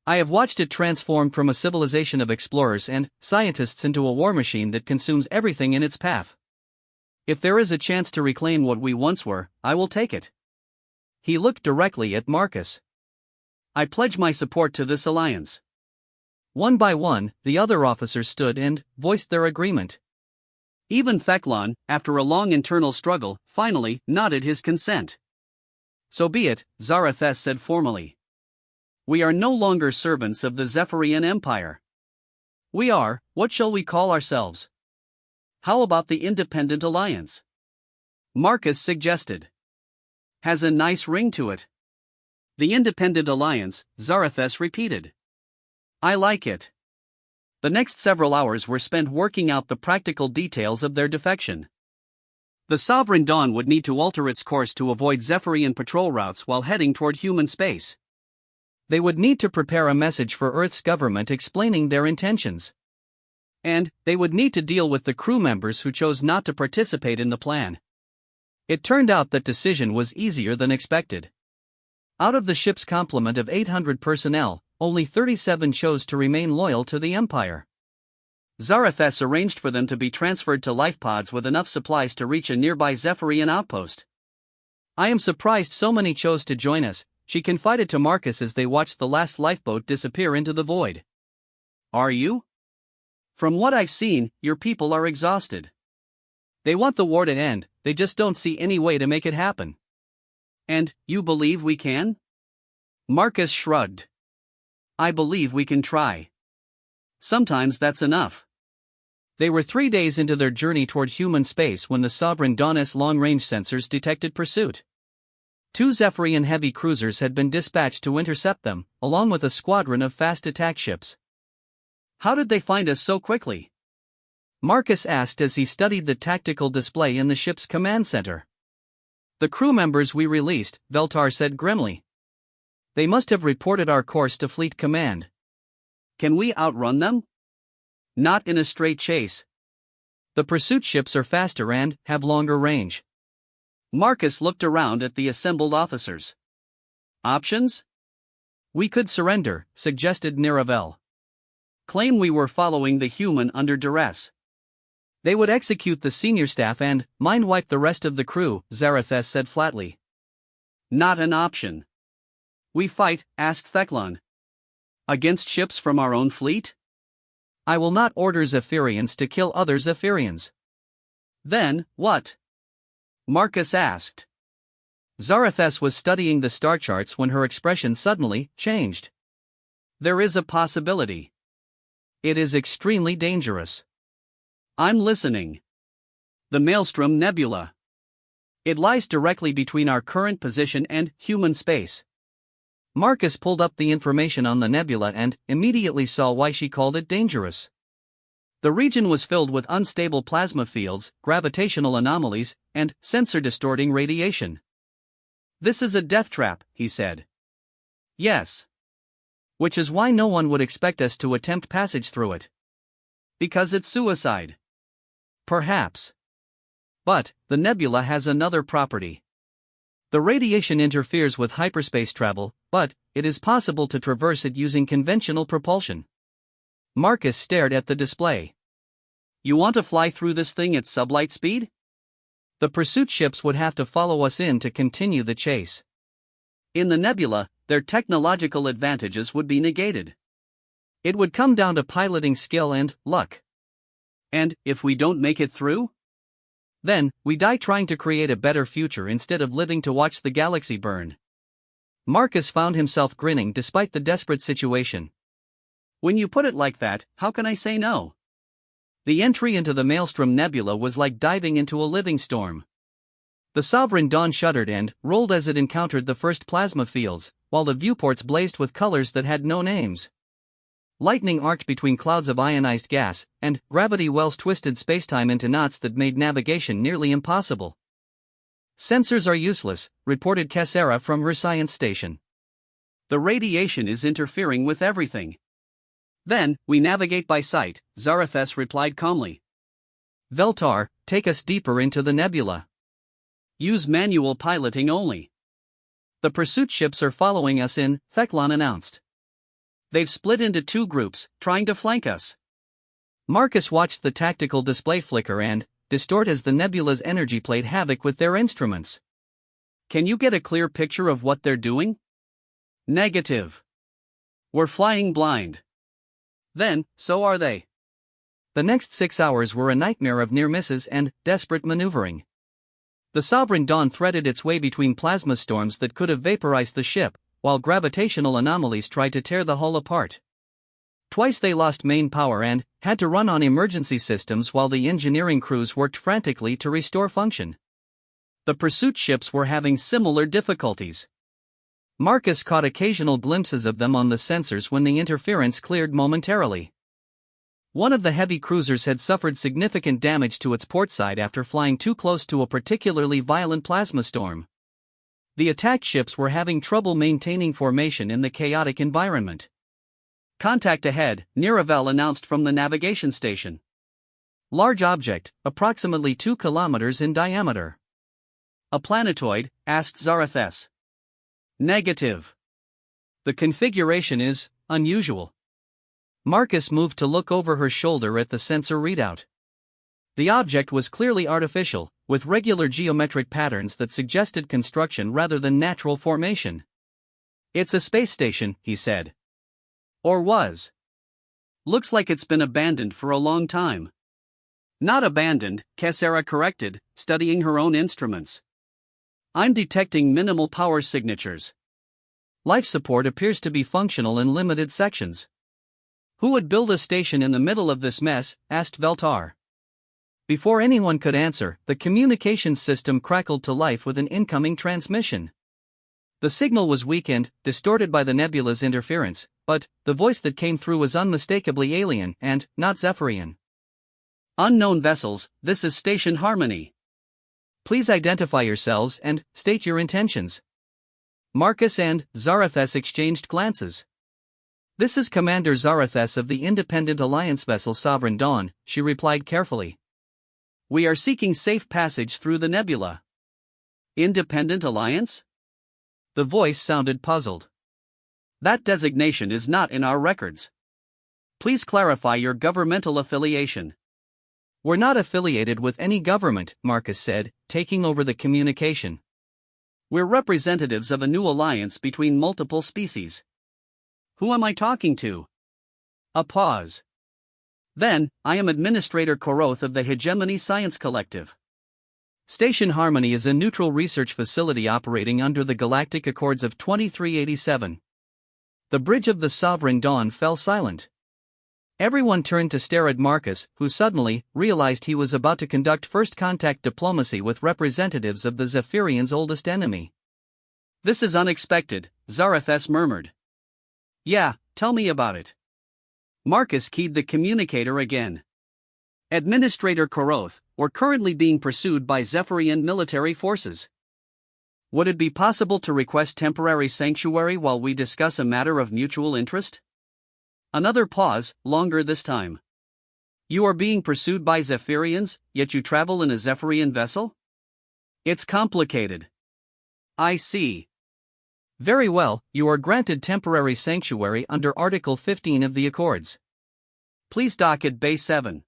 I have watched it transform from a civilization of explorers and scientists into a war machine that consumes everything in its path. If there is a chance to reclaim what we once were, I will take it. He looked directly at Marcus. I pledge my support to this alliance. One by one, the other officers stood and voiced their agreement. Even Theklan, after a long internal struggle, finally nodded his consent. So be it, Zarathes said formally. We are no longer servants of the Zephyrian Empire. We are, what shall we call ourselves? How about the Independent Alliance? Marcus suggested. Has a nice ring to it. The Independent Alliance, Zarathes repeated. I like it. The next several hours were spent working out the practical details of their defection. The Sovereign Dawn would need to alter its course to avoid Zephyrian patrol routes while heading toward human space. They would need to prepare a message for Earth's government explaining their intentions. And they would need to deal with the crew members who chose not to participate in the plan. It turned out that decision was easier than expected. Out of the ship's complement of 800 personnel, only 37 chose to remain loyal to the Empire. Zarathes arranged for them to be transferred to life pods with enough supplies to reach a nearby Zephyrian outpost. I am surprised so many chose to join us, she confided to Marcus as they watched the last lifeboat disappear into the void. Are you? From what I've seen, your people are exhausted. They want the war to end, they just don't see any way to make it happen. And you believe we can? Marcus shrugged. I believe we can try. Sometimes that's enough. They were 3 days into their journey toward human space when the Sovereign Dawn's long-range sensors detected pursuit. 2 Zephyrian heavy cruisers had been dispatched to intercept them, along with a squadron of fast attack ships. How did they find us so quickly? Marcus asked as he studied the tactical display in the ship's command center. The crew members we released, Veltar said grimly. They must have reported our course to Fleet Command. Can we outrun them? Not in a straight chase. The pursuit ships are faster and have longer range. Marcus looked around at the assembled officers. Options? We could surrender, suggested Niravel. Claim we were following the human under duress. They would execute the senior staff and mind-wipe the rest of the crew, Zarathes said flatly. Not an option. We fight, asked Theklan. Against ships from our own fleet? I will not order Zephyrians to kill other Zephyrians. Then, what? Marcus asked. Zarathes was studying the star charts when her expression suddenly changed. There is a possibility. It is extremely dangerous. I'm listening. The Maelstrom Nebula. It lies directly between our current position and human space. Marcus pulled up the information on the nebula and immediately saw why she called it dangerous. The region was filled with unstable plasma fields, gravitational anomalies, and sensor-distorting radiation. "This is a death trap," he said. "Yes. Which is why no one would expect us to attempt passage through it." "Because it's suicide." "Perhaps. But the nebula has another property. The radiation interferes with hyperspace travel, but it is possible to traverse it using conventional propulsion." Marcus stared at the display. "You want to fly through this thing at sublight speed?" "The pursuit ships would have to follow us in to continue the chase." "In the nebula, their technological advantages would be negated." "It would come down to piloting skill and luck." "And if we don't make it through?" "Then, we die trying to create a better future instead of living to watch the galaxy burn." Marcus found himself grinning despite the desperate situation. "When you put it like that, how can I say no?" The entry into the Maelstrom Nebula was like diving into a living storm. The Sovereign Dawn shuddered and rolled as it encountered the first plasma fields, while the viewports blazed with colors that had no names. Lightning arced between clouds of ionized gas, and gravity wells twisted spacetime into knots that made navigation nearly impossible. "Sensors are useless," reported Cassera from her science station. "The radiation is interfering with everything." "Then, we navigate by sight," Zarathes replied calmly. "Veltar, take us deeper into the nebula." "Use manual piloting only." "The pursuit ships are following us in," Theclon announced. "They've split into two groups, trying to flank us." Marcus watched the tactical display flicker and distort as the nebula's energy played havoc with their instruments. "Can you get a clear picture of what they're doing?" "Negative. We're flying blind." "Then, so are they." The next 6 hours were a nightmare of near misses and desperate maneuvering. The Sovereign Dawn threaded its way between plasma storms that could have vaporized the ship, while gravitational anomalies tried to tear the hull apart. Twice they lost main power and had to run on emergency systems while the engineering crews worked frantically to restore function. The pursuit ships were having similar difficulties. Marcus caught occasional glimpses of them on the sensors when the interference cleared momentarily. One of the heavy cruisers had suffered significant damage to its port side after flying too close to a particularly violent plasma storm. The attack ships were having trouble maintaining formation in the chaotic environment. "Contact ahead," Niravel announced from the navigation station. "Large object, approximately 2 kilometers in diameter." "A planetoid?" asked Zarathes. "Negative. The configuration is unusual." Marcus moved to look over her shoulder at the sensor readout. The object was clearly artificial, with regular geometric patterns that suggested construction rather than natural formation. "It's a space station," he said. "Or was. Looks like it's been abandoned for a long time." "Not abandoned," Cassera corrected, studying her own instruments. "I'm detecting minimal power signatures. Life support appears to be functional in limited sections." "Who would build a station in the middle of this mess?" asked Veltar. Before anyone could answer, the communications system crackled to life with an incoming transmission. The signal was weak and distorted by the nebula's interference, but the voice that came through was unmistakably alien and not Zephyrian. "Unknown vessels, this is Station Harmony. Please identify yourselves and state your intentions." Marcus and Zarathes exchanged glances. "This is Commander Zarathes of the Independent Alliance vessel Sovereign Dawn," she replied carefully. "We are seeking safe passage through the nebula." "Independent Alliance?" The voice sounded puzzled. "That designation is not in our records. Please clarify your governmental affiliation." "We're not affiliated with any government," Marcus said, taking over the communication. "We're representatives of a new alliance between multiple species." "Who am I talking to?" A pause. "Then, I am Administrator Koroth of the Hegemony Science Collective." "Station Harmony is a neutral research facility operating under the Galactic Accords of 2387. The bridge of the Sovereign Dawn fell silent. Everyone turned to stare at Marcus, who suddenly realized he was about to conduct first-contact diplomacy with representatives of the Zephyrians' oldest enemy. "This is unexpected," Zarathus murmured. "Yeah, tell me about it." Marcus keyed the communicator again. "Administrator Koroth, we're currently being pursued by Zephyrian military forces. Would it be possible to request temporary sanctuary while we discuss a matter of mutual interest?" Another pause, longer this time. "You are being pursued by Zephyrians, yet you travel in a Zephyrian vessel? It's complicated." "I see. Very well, you are granted temporary sanctuary under Article 15 of the Accords. Please dock at Bay 7.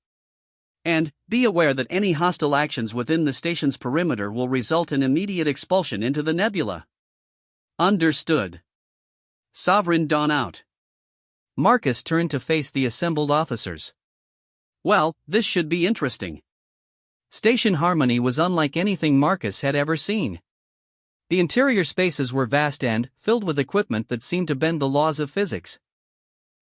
And, be aware that any hostile actions within the station's perimeter will result in immediate expulsion into the nebula." "Understood." Sovereign Dawn out. Marcus turned to face the assembled officers. "Well, this should be interesting." Station Harmony was unlike anything Marcus had ever seen. The interior spaces were vast and filled with equipment that seemed to bend the laws of physics.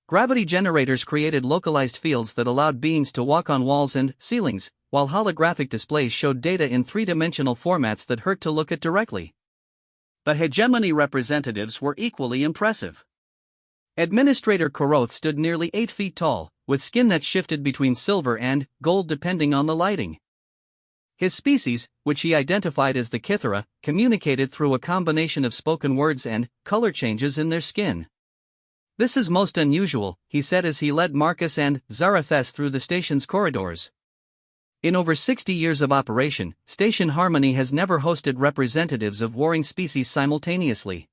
Gravity generators created localized fields that allowed beings to walk on walls and ceilings, while holographic displays showed data in three-dimensional formats that hurt to look at directly. The hegemony representatives were equally impressive. Administrator Koroth stood nearly 8 feet tall, with skin that shifted between silver and gold depending on the lighting. His species, which he identified as the Kithera, communicated through a combination of spoken words and color changes in their skin. "This is most unusual," he said as he led Marcus and Zarathus through the station's corridors. "In over 60 years of operation, Station Harmony has never hosted representatives of warring species simultaneously."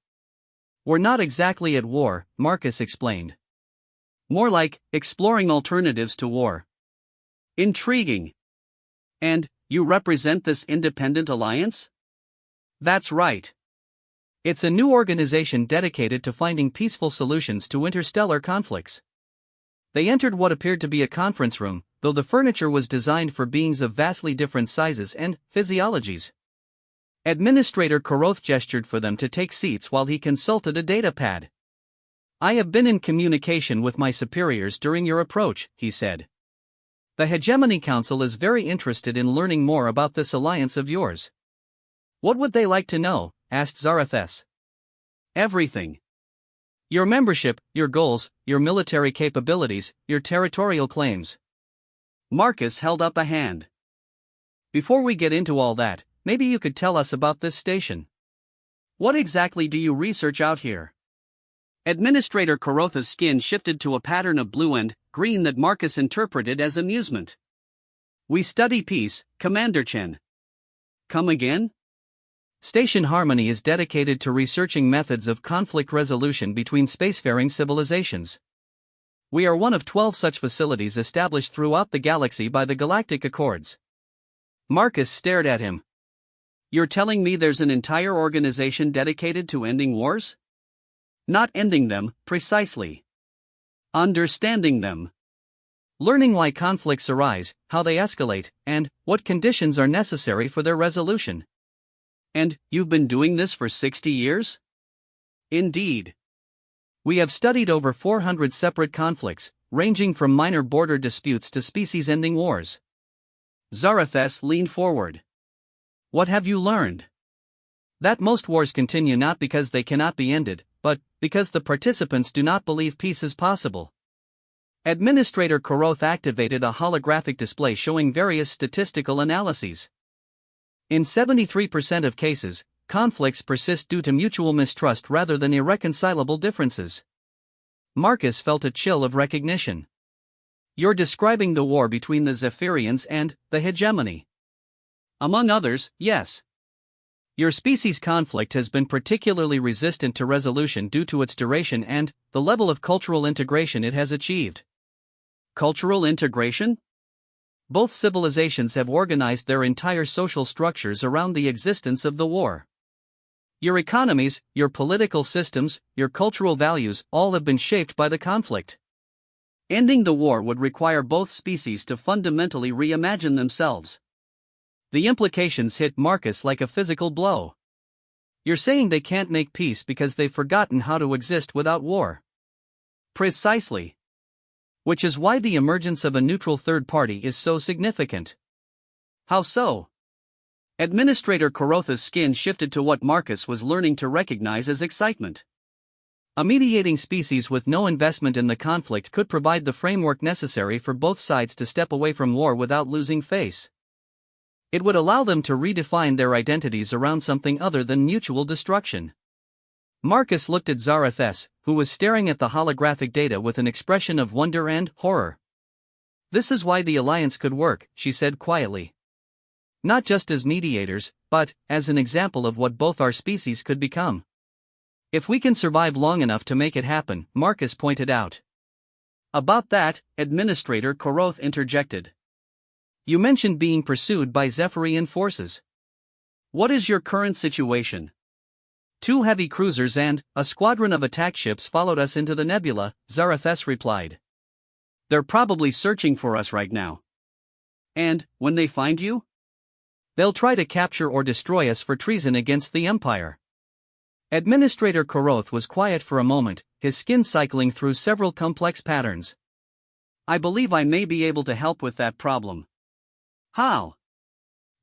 "We're not exactly at war," Marcus explained. "More like exploring alternatives to war." "Intriguing. And you represent this independent alliance?" "That's right. It's a new organization dedicated to finding peaceful solutions to interstellar conflicts." They entered what appeared to be a conference room, though the furniture was designed for beings of vastly different sizes and physiologies. Administrator Koroth gestured for them to take seats while he consulted a data pad. "I have been in communication with my superiors during your approach," he said. "The Hegemony Council is very interested in learning more about this alliance of yours." "What would they like to know?" asked Zarathus. "Everything. Your membership, your goals, your military capabilities, your territorial claims." Marcus held up a hand. "Before we get into all that, maybe you could tell us about this station. What exactly do you research out here?" Administrator Korotha's skin shifted to a pattern of blue and green that Marcus interpreted as amusement. "We study peace, Commander Chen." "Come again?" Station Harmony is dedicated to researching methods of conflict resolution between spacefaring civilizations. We are one of 12 such facilities established throughout the galaxy by the Galactic Accords. Marcus stared at him. "You're telling me there's an entire organization dedicated to ending wars?" "Not ending them, precisely. Understanding them. Learning why conflicts arise, how they escalate, and what conditions are necessary for their resolution." "And you've been doing this for 60 years? "Indeed. We have studied over 400 separate conflicts, ranging from minor border disputes to species-ending wars." Zarathus leaned forward. "What have you learned?" "That most wars continue not because they cannot be ended, but because the participants do not believe peace is possible." Administrator Koroth activated a holographic display showing various statistical analyses. In 73% of cases, conflicts persist due to mutual mistrust rather than irreconcilable differences. Marcus felt a chill of recognition. "You're describing the war between the Zephyrians and the Hegemony." "Among others, yes." "Your species' conflict has been particularly resistant to resolution due to its duration and the level of cultural integration it has achieved." "Cultural integration?" "Both civilizations have organized their entire social structures around the existence of the war. Your economies, your political systems, your cultural values, all have been shaped by the conflict." Ending the war would require both species to fundamentally reimagine themselves. The implications hit Marcus like a physical blow. "You're saying they can't make peace because they've forgotten how to exist without war?" "Precisely. Which is why the emergence of a neutral third party is so significant. How so? Administrator Karotha's skin shifted to what Marcus was learning to recognize as excitement. A mediating species with no investment in the conflict could provide the framework necessary for both sides to step away from war without losing face. It would allow them to redefine their identities around something other than mutual destruction. Marcus looked at Zarathes, who was staring at the holographic data with an expression of wonder and horror. "This is why the alliance could work," she said quietly. "Not just as mediators, but as an example of what both our species could become. If we can survive long enough to make it happen," Marcus pointed out. "About that," Administrator Koroth interjected. "You mentioned being pursued by Zephyrian forces. What is your current situation?" 2 heavy cruisers and a squadron of attack ships followed us into the nebula," Zarathes replied. "They're probably searching for us right now. And, when they find you? They'll try to capture or destroy us for treason against the Empire." Administrator Koroth was quiet for a moment, his skin cycling through several complex patterns. "I believe I may be able to help with that problem." "How?"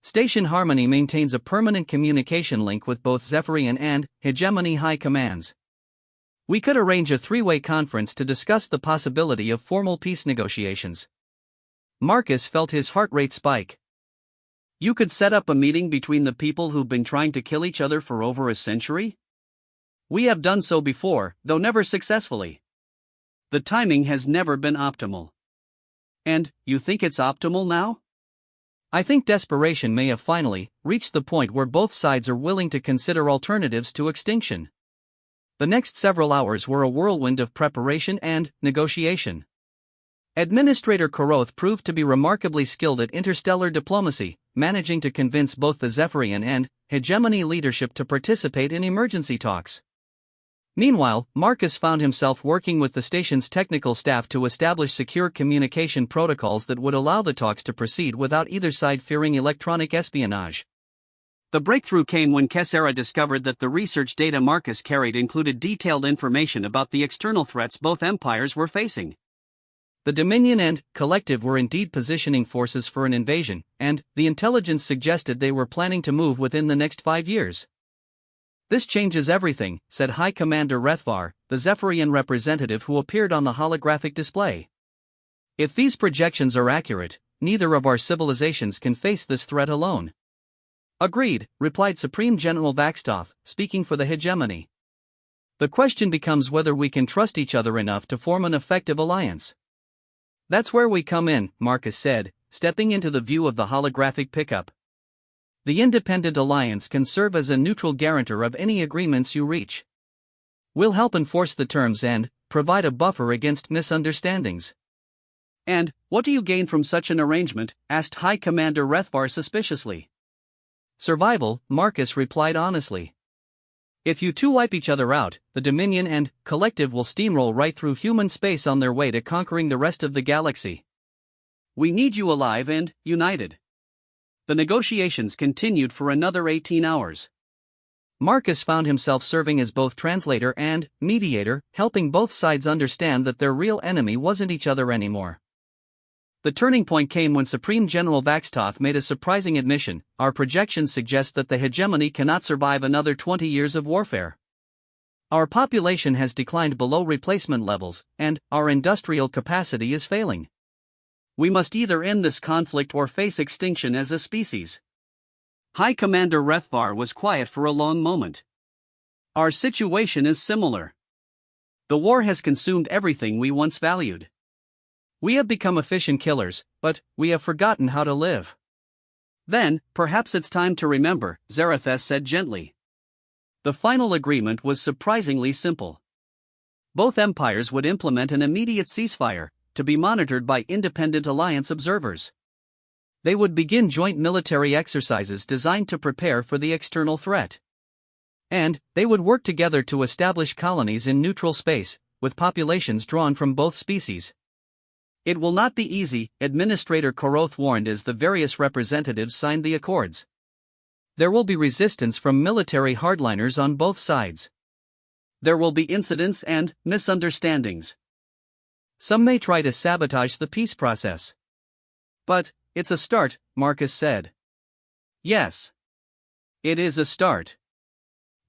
Station Harmony maintains a permanent communication link with both Zephyrian and Hegemony High Commands. We could arrange a 3-way conference to discuss the possibility of formal peace negotiations. Marcus felt his heart rate spike. "You could set up a meeting between the people who've been trying to kill each other for over a century? We have done so before, though never successfully. The timing has never been optimal." "And, you think it's optimal now?" "I think desperation may have finally reached the point where both sides are willing to consider alternatives to extinction." The next several hours were a whirlwind of preparation and negotiation. Administrator Koroth proved to be remarkably skilled at interstellar diplomacy, managing to convince both the Zephyrian and Hegemony leadership to participate in emergency talks. Meanwhile, Marcus found himself working with the station's technical staff to establish secure communication protocols that would allow the talks to proceed without either side fearing electronic espionage. The breakthrough came when Kessera discovered that the research data Marcus carried included detailed information about the external threats both empires were facing. The Dominion and Collective were indeed positioning forces for an invasion, and the intelligence suggested they were planning to move within the next 5 years. "This changes everything," said High Commander Rethvar, the Zephyrian representative who appeared on the holographic display. "If these projections are accurate, neither of our civilizations can face this threat alone." "Agreed," replied Supreme General Vaxtoth, speaking for the Hegemony. "The question becomes whether we can trust each other enough to form an effective alliance." "That's where we come in," Marcus said, stepping into the view of the holographic pickup. "The Independent Alliance can serve as a neutral guarantor of any agreements you reach. We'll help enforce the terms and provide a buffer against misunderstandings." "And what do you gain from such an arrangement?" asked High Commander Rethvar suspiciously. "Survival," Marcus replied honestly. "If you two wipe each other out, the Dominion and Collective will steamroll right through human space on their way to conquering the rest of the galaxy." "We need you alive and united." The negotiations continued for another 18 hours. Marcus found himself serving as both translator and mediator, helping both sides understand that their real enemy wasn't each other anymore. The turning point came when Supreme General Vaxtoth made a surprising admission: "Our projections suggest that the Hegemony cannot survive another 20 years of warfare. Our population has declined below replacement levels, and our industrial capacity is failing. We must either end this conflict or face extinction as a species." High Commander Rethvar was quiet for a long moment. "Our situation is similar. The war has consumed everything we once valued. We have become efficient killers, but we have forgotten how to live." "Then, perhaps it's time to remember," Zarathes said gently. The final agreement was surprisingly simple. Both empires would implement an immediate ceasefire, to be monitored by Independent Alliance observers. They would begin joint military exercises designed to prepare for the external threat. And they would work together to establish colonies in neutral space, with populations drawn from both species. "It will not be easy," Administrator Koroth warned as the various representatives signed the accords. "There will be resistance from military hardliners on both sides. There will be incidents and misunderstandings. Some may try to sabotage the peace process. But it's a start, Marcus said. Yes. It is a start.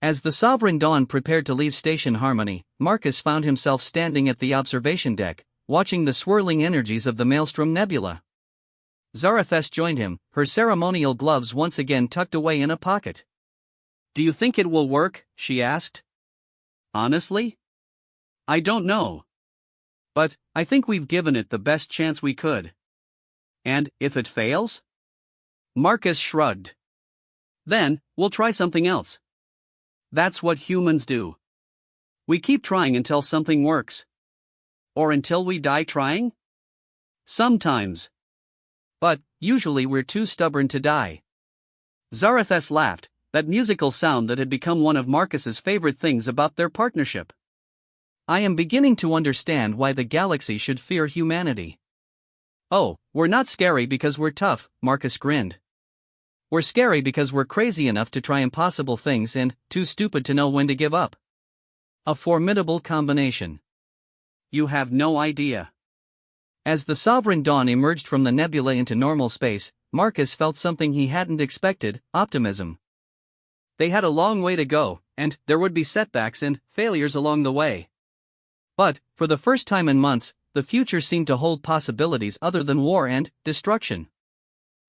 As the Sovereign Dawn prepared to leave Station Harmony, Marcus found himself standing at the observation deck, watching the swirling energies of the Maelstrom Nebula. Zarathus joined him, her ceremonial gloves once again tucked away in a pocket. "Do you think it will work?" she asked. "Honestly? I don't know. But I think we've given it the best chance we could." "And if it fails?" Marcus shrugged. "Then, we'll try something else. That's what humans do. We keep trying until something works. Or until we die trying? Sometimes. But, usually we're too stubborn to die." Zarathus laughed, that musical sound that had become one of Marcus's favorite things about their partnership. "I am beginning to understand why the galaxy should fear humanity." "Oh, we're not scary because we're tough," Marcus grinned. "We're scary because we're crazy enough to try impossible things and too stupid to know when to give up." A formidable combination. You have no idea. As the Sovereign Dawn emerged from the nebula into normal space, Marcus felt something he hadn't expected: optimism. They had a long way to go, and there would be setbacks and failures along the way. But, for the first time in months, the future seemed to hold possibilities other than war and destruction.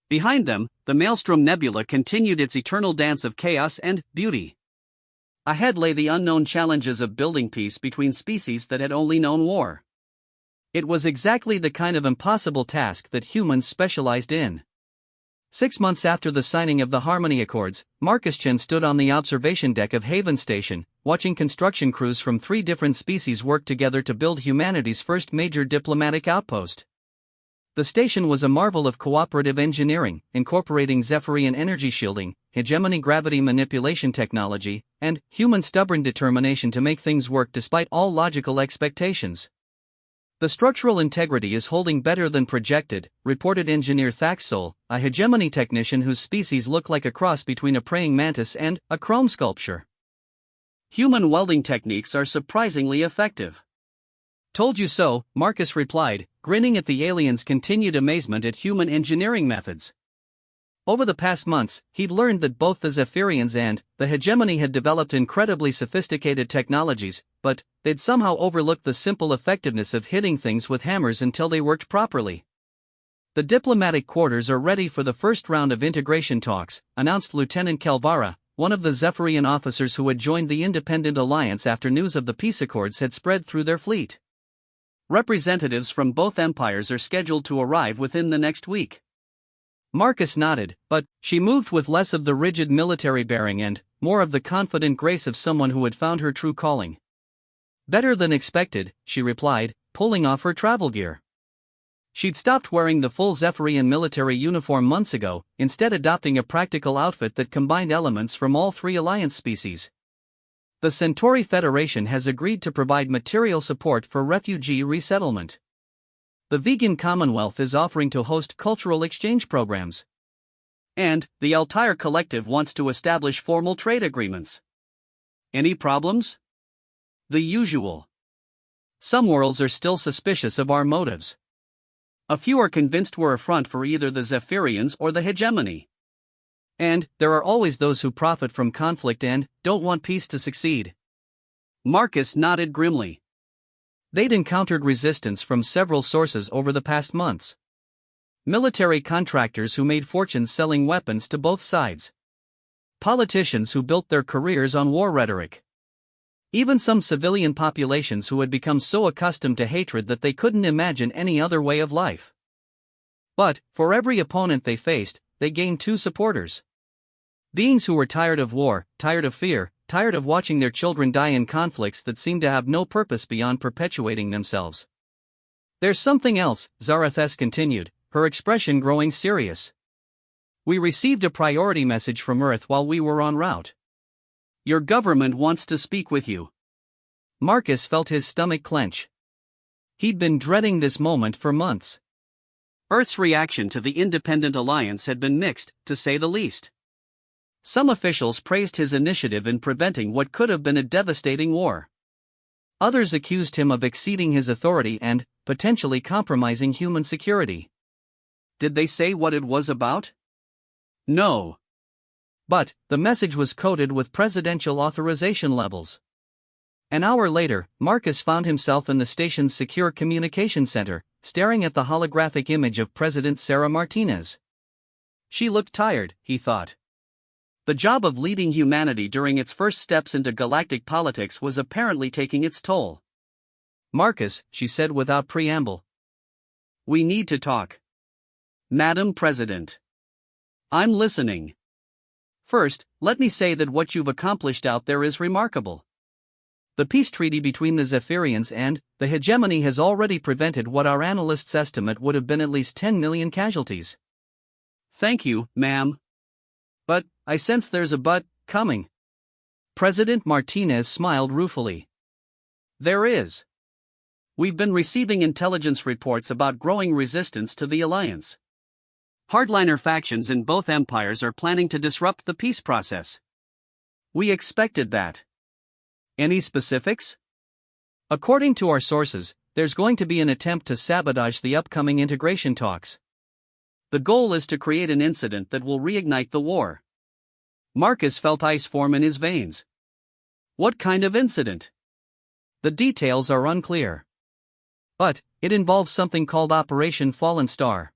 Behind them, the Maelstrom Nebula continued its eternal dance of chaos and beauty. Ahead lay the unknown challenges of building peace between species that had only known war. It was exactly the kind of impossible task that humans specialized in. 6 months after the signing of the Harmony Accords, Marcus Chen stood on the observation deck of Haven Station, watching construction crews from 3 different species work together to build humanity's first major diplomatic outpost. The station was a marvel of cooperative engineering, incorporating Zephyrian energy shielding, hegemony gravity manipulation technology, and human stubborn determination to make things work despite all logical expectations. "The structural integrity is holding better than projected," reported engineer Thaxol, a hegemony technician whose species looked like a cross between a praying mantis and a chrome sculpture. "Human welding techniques are surprisingly effective." "Told you so," Marcus replied, grinning at the aliens' continued amazement at human engineering methods. Over the past months, he'd learned that both the Zephyrians and the hegemony had developed incredibly sophisticated technologies, but they'd somehow overlooked the simple effectiveness of hitting things with hammers until they worked properly. "The diplomatic quarters are ready for the first round of integration talks," announced Lieutenant Kelvara, one of the Zephyrian officers who had joined the Independent Alliance after news of the peace accords had spread through their fleet. "Representatives from both empires are scheduled to arrive within the next week." Marcus nodded, but she moved with less of the rigid military bearing and more of the confident grace of someone who had found her true calling. "Better than expected," she replied, pulling off her travel gear. She'd stopped wearing the full Zephyrian military uniform months ago, instead adopting a practical outfit that combined elements from all 3 Alliance species. "The Centauri Federation has agreed to provide material support for refugee resettlement. The Vegan Commonwealth is offering to host cultural exchange programs. And the Altair Collective wants to establish formal trade agreements." "Any problems?" "The usual. Some worlds are still suspicious of our motives. A few are convinced we're a front for either the Zephyrians or the hegemony. And there are always those who profit from conflict and don't want peace to succeed." Marcus nodded grimly. They'd encountered resistance from several sources over the past months. Military contractors who made fortunes selling weapons to both sides. Politicians who built their careers on war rhetoric. Even some civilian populations who had become so accustomed to hatred that they couldn't imagine any other way of life. But, for every opponent they faced, they gained 2 supporters. Beings who were tired of war, tired of fear, tired of watching their children die in conflicts that seemed to have no purpose beyond perpetuating themselves. "There's something else," Zarathus continued, her expression growing serious. "We received a priority message from Earth while we were en route. Your government wants to speak with you." Marcus felt his stomach clench. He'd been dreading this moment for months. Earth's reaction to the Independent Alliance had been mixed, to say the least. Some officials praised his initiative in preventing what could have been a devastating war. Others accused him of exceeding his authority and potentially compromising human security. Did they say what it was about? No. But the message was coded with presidential authorization levels. An hour later, Marcus found himself in the station's secure communication center, staring at the holographic image of President Sarah Martinez. She looked tired, he thought. The job of leading humanity during its first steps into galactic politics was apparently taking its toll. Marcus, she said without preamble. We need to talk. Madam President. I'm listening. First, let me say that what you've accomplished out there is remarkable. The peace treaty between the Zephyrians and the hegemony has already prevented what our analysts estimate would have been at least 10 million casualties. Thank you, ma'am. But, I sense there's a but coming. President Martinez smiled ruefully. There is. We've been receiving intelligence reports about growing resistance to the alliance. Hardliner factions in both empires are planning to disrupt the peace process. We expected that. Any specifics? According to our sources, there's going to be an attempt to sabotage the upcoming integration talks. The goal is to create an incident that will reignite the war. Marcus felt ice form in his veins. What kind of incident? The details are unclear. But it involves something called Operation Fallen Star.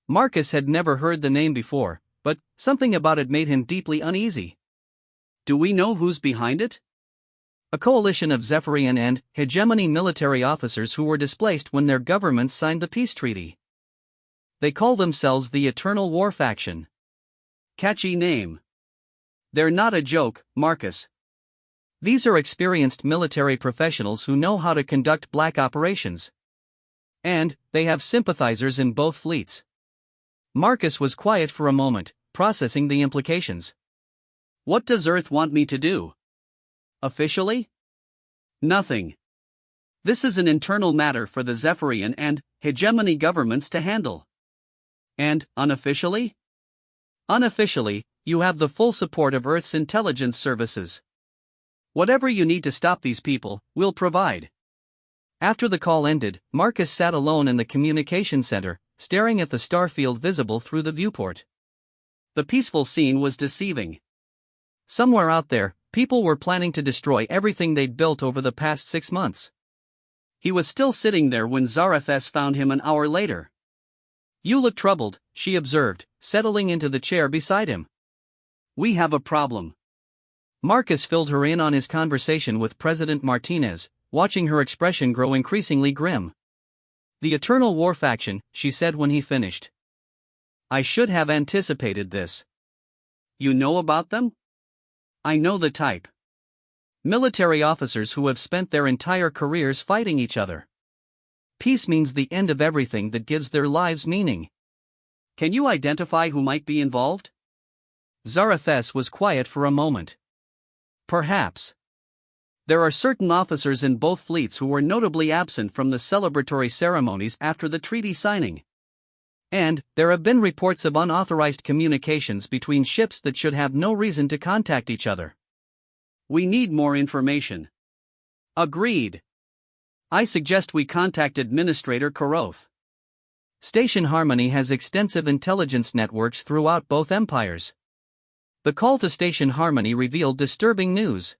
Marcus had never heard the name before, but something about it made him deeply uneasy. Do we know who's behind it? A coalition of Zephyrian and hegemony military officers who were displaced when their governments signed the peace treaty. They call themselves the Eternal War Faction. Catchy name. They're not a joke, Marcus. These are experienced military professionals who know how to conduct black operations. And they have sympathizers in both fleets. Marcus was quiet for a moment, processing the implications. What does Earth want me to do? Officially? Nothing. This is an internal matter for the Zephyrian and hegemony governments to handle. And unofficially? Unofficially, you have the full support of Earth's intelligence services. Whatever you need to stop these people, we'll provide. After the call ended, Marcus sat alone in the communication center, staring at the starfield visible through the viewport. The peaceful scene was deceiving. Somewhere out there, people were planning to destroy everything they'd built over the past 6 months. He was still sitting there when Zarathes found him an hour later. You look troubled, she observed, settling into the chair beside him. We have a problem. Marcus filled her in on his conversation with President Martinez, watching her expression grow increasingly grim. The Eternal War Faction, she said when he finished. I should have anticipated this. You know about them? I know the type. Military officers who have spent their entire careers fighting each other. Peace means the end of everything that gives their lives meaning. Can you identify who might be involved? Zarathes was quiet for a moment. Perhaps. There are certain officers in both fleets who were notably absent from the celebratory ceremonies after the treaty signing. And there have been reports of unauthorized communications between ships that should have no reason to contact each other. We need more information. Agreed. I suggest we contact Administrator Koroth. Station Harmony has extensive intelligence networks throughout both empires. The call to Station Harmony revealed disturbing news.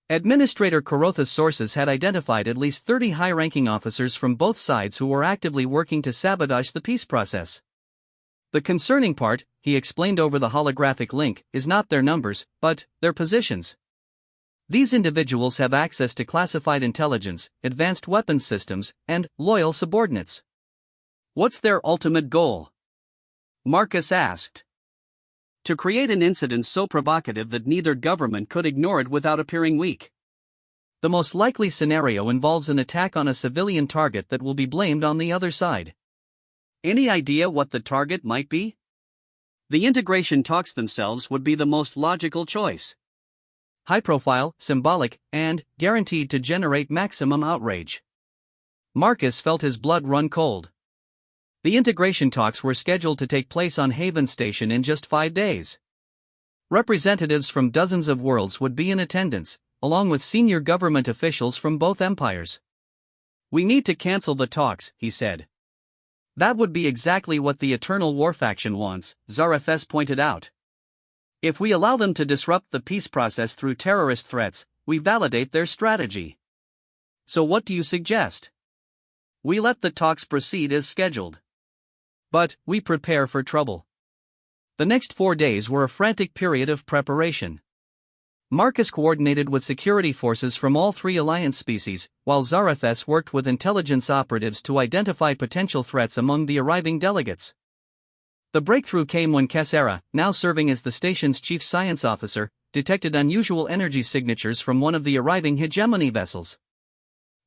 Administrator Koroth's sources had identified at least 30 high-ranking officers from both sides who were actively working to sabotage the peace process. The concerning part, he explained over the holographic link, is not their numbers, but their positions. These individuals have access to classified intelligence, advanced weapons systems, and loyal subordinates. What's their ultimate goal? Marcus asked. To create an incident so provocative that neither government could ignore it without appearing weak. The most likely scenario involves an attack on a civilian target that will be blamed on the other side. Any idea what the target might be? The integration talks themselves would be the most logical choice. High profile, symbolic, and guaranteed to generate maximum outrage. Marcus felt his blood run cold. The integration talks were scheduled to take place on Haven Station in just 5 days. Representatives from dozens of worlds would be in attendance, along with senior government officials from both empires. "We need to cancel the talks," he said. "That would be exactly what the Eternal War faction wants," Zareth pointed out. "If we allow them to disrupt the peace process through terrorist threats, we validate their strategy. So what do you suggest? We let the talks proceed as scheduled. But we prepare for trouble." The next 4 days were a frantic period of preparation. Marcus coordinated with security forces from all 3 alliance species, while Zareth worked with intelligence operatives to identify potential threats among the arriving delegates. The breakthrough came when Kessera, now serving as the station's chief science officer, detected unusual energy signatures from one of the arriving hegemony vessels.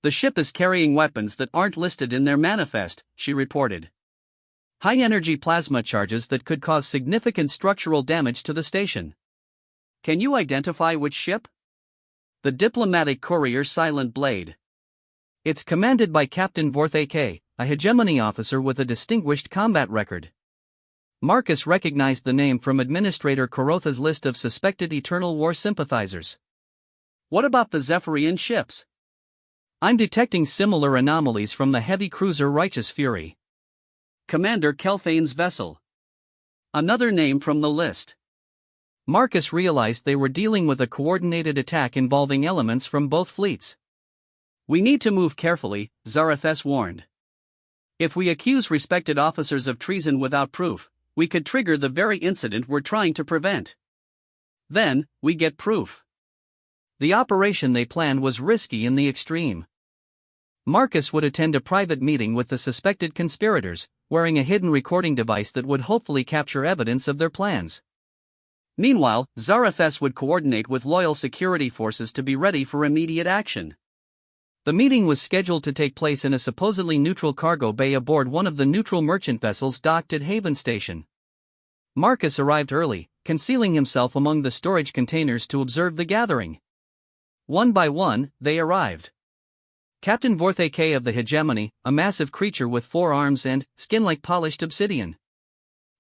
"The ship is carrying weapons that aren't listed in their manifest," she reported. "High-energy plasma charges that could cause significant structural damage to the station." "Can you identify which ship?" "The diplomatic courier Silent Blade. It's commanded by Captain Vorthake, a hegemony officer with a distinguished combat record." Marcus recognized the name from Administrator Korotha's list of suspected Eternal War sympathizers. "What about the Zephyrian ships?" "I'm detecting similar anomalies from the heavy cruiser Righteous Fury." "Commander Kelthane's vessel." Another name from the list. Marcus realized they were dealing with a coordinated attack involving elements from both fleets. "We need to move carefully," Zareth warned. "If we accuse respected officers of treason without proof, we could trigger the very incident we're trying to prevent. Then, we get proof." The operation they planned was risky in the extreme. Marcus would attend a private meeting with the suspected conspirators, wearing a hidden recording device that would hopefully capture evidence of their plans. Meanwhile, Zareth would coordinate with loyal security forces to be ready for immediate action. The meeting was scheduled to take place in a supposedly neutral cargo bay aboard one of the neutral merchant vessels docked at Haven Station. Marcus arrived early, concealing himself among the storage containers to observe the gathering. One by one, they arrived. Captain Vorthake of the Hegemony, a massive creature with 4 arms and skin like polished obsidian.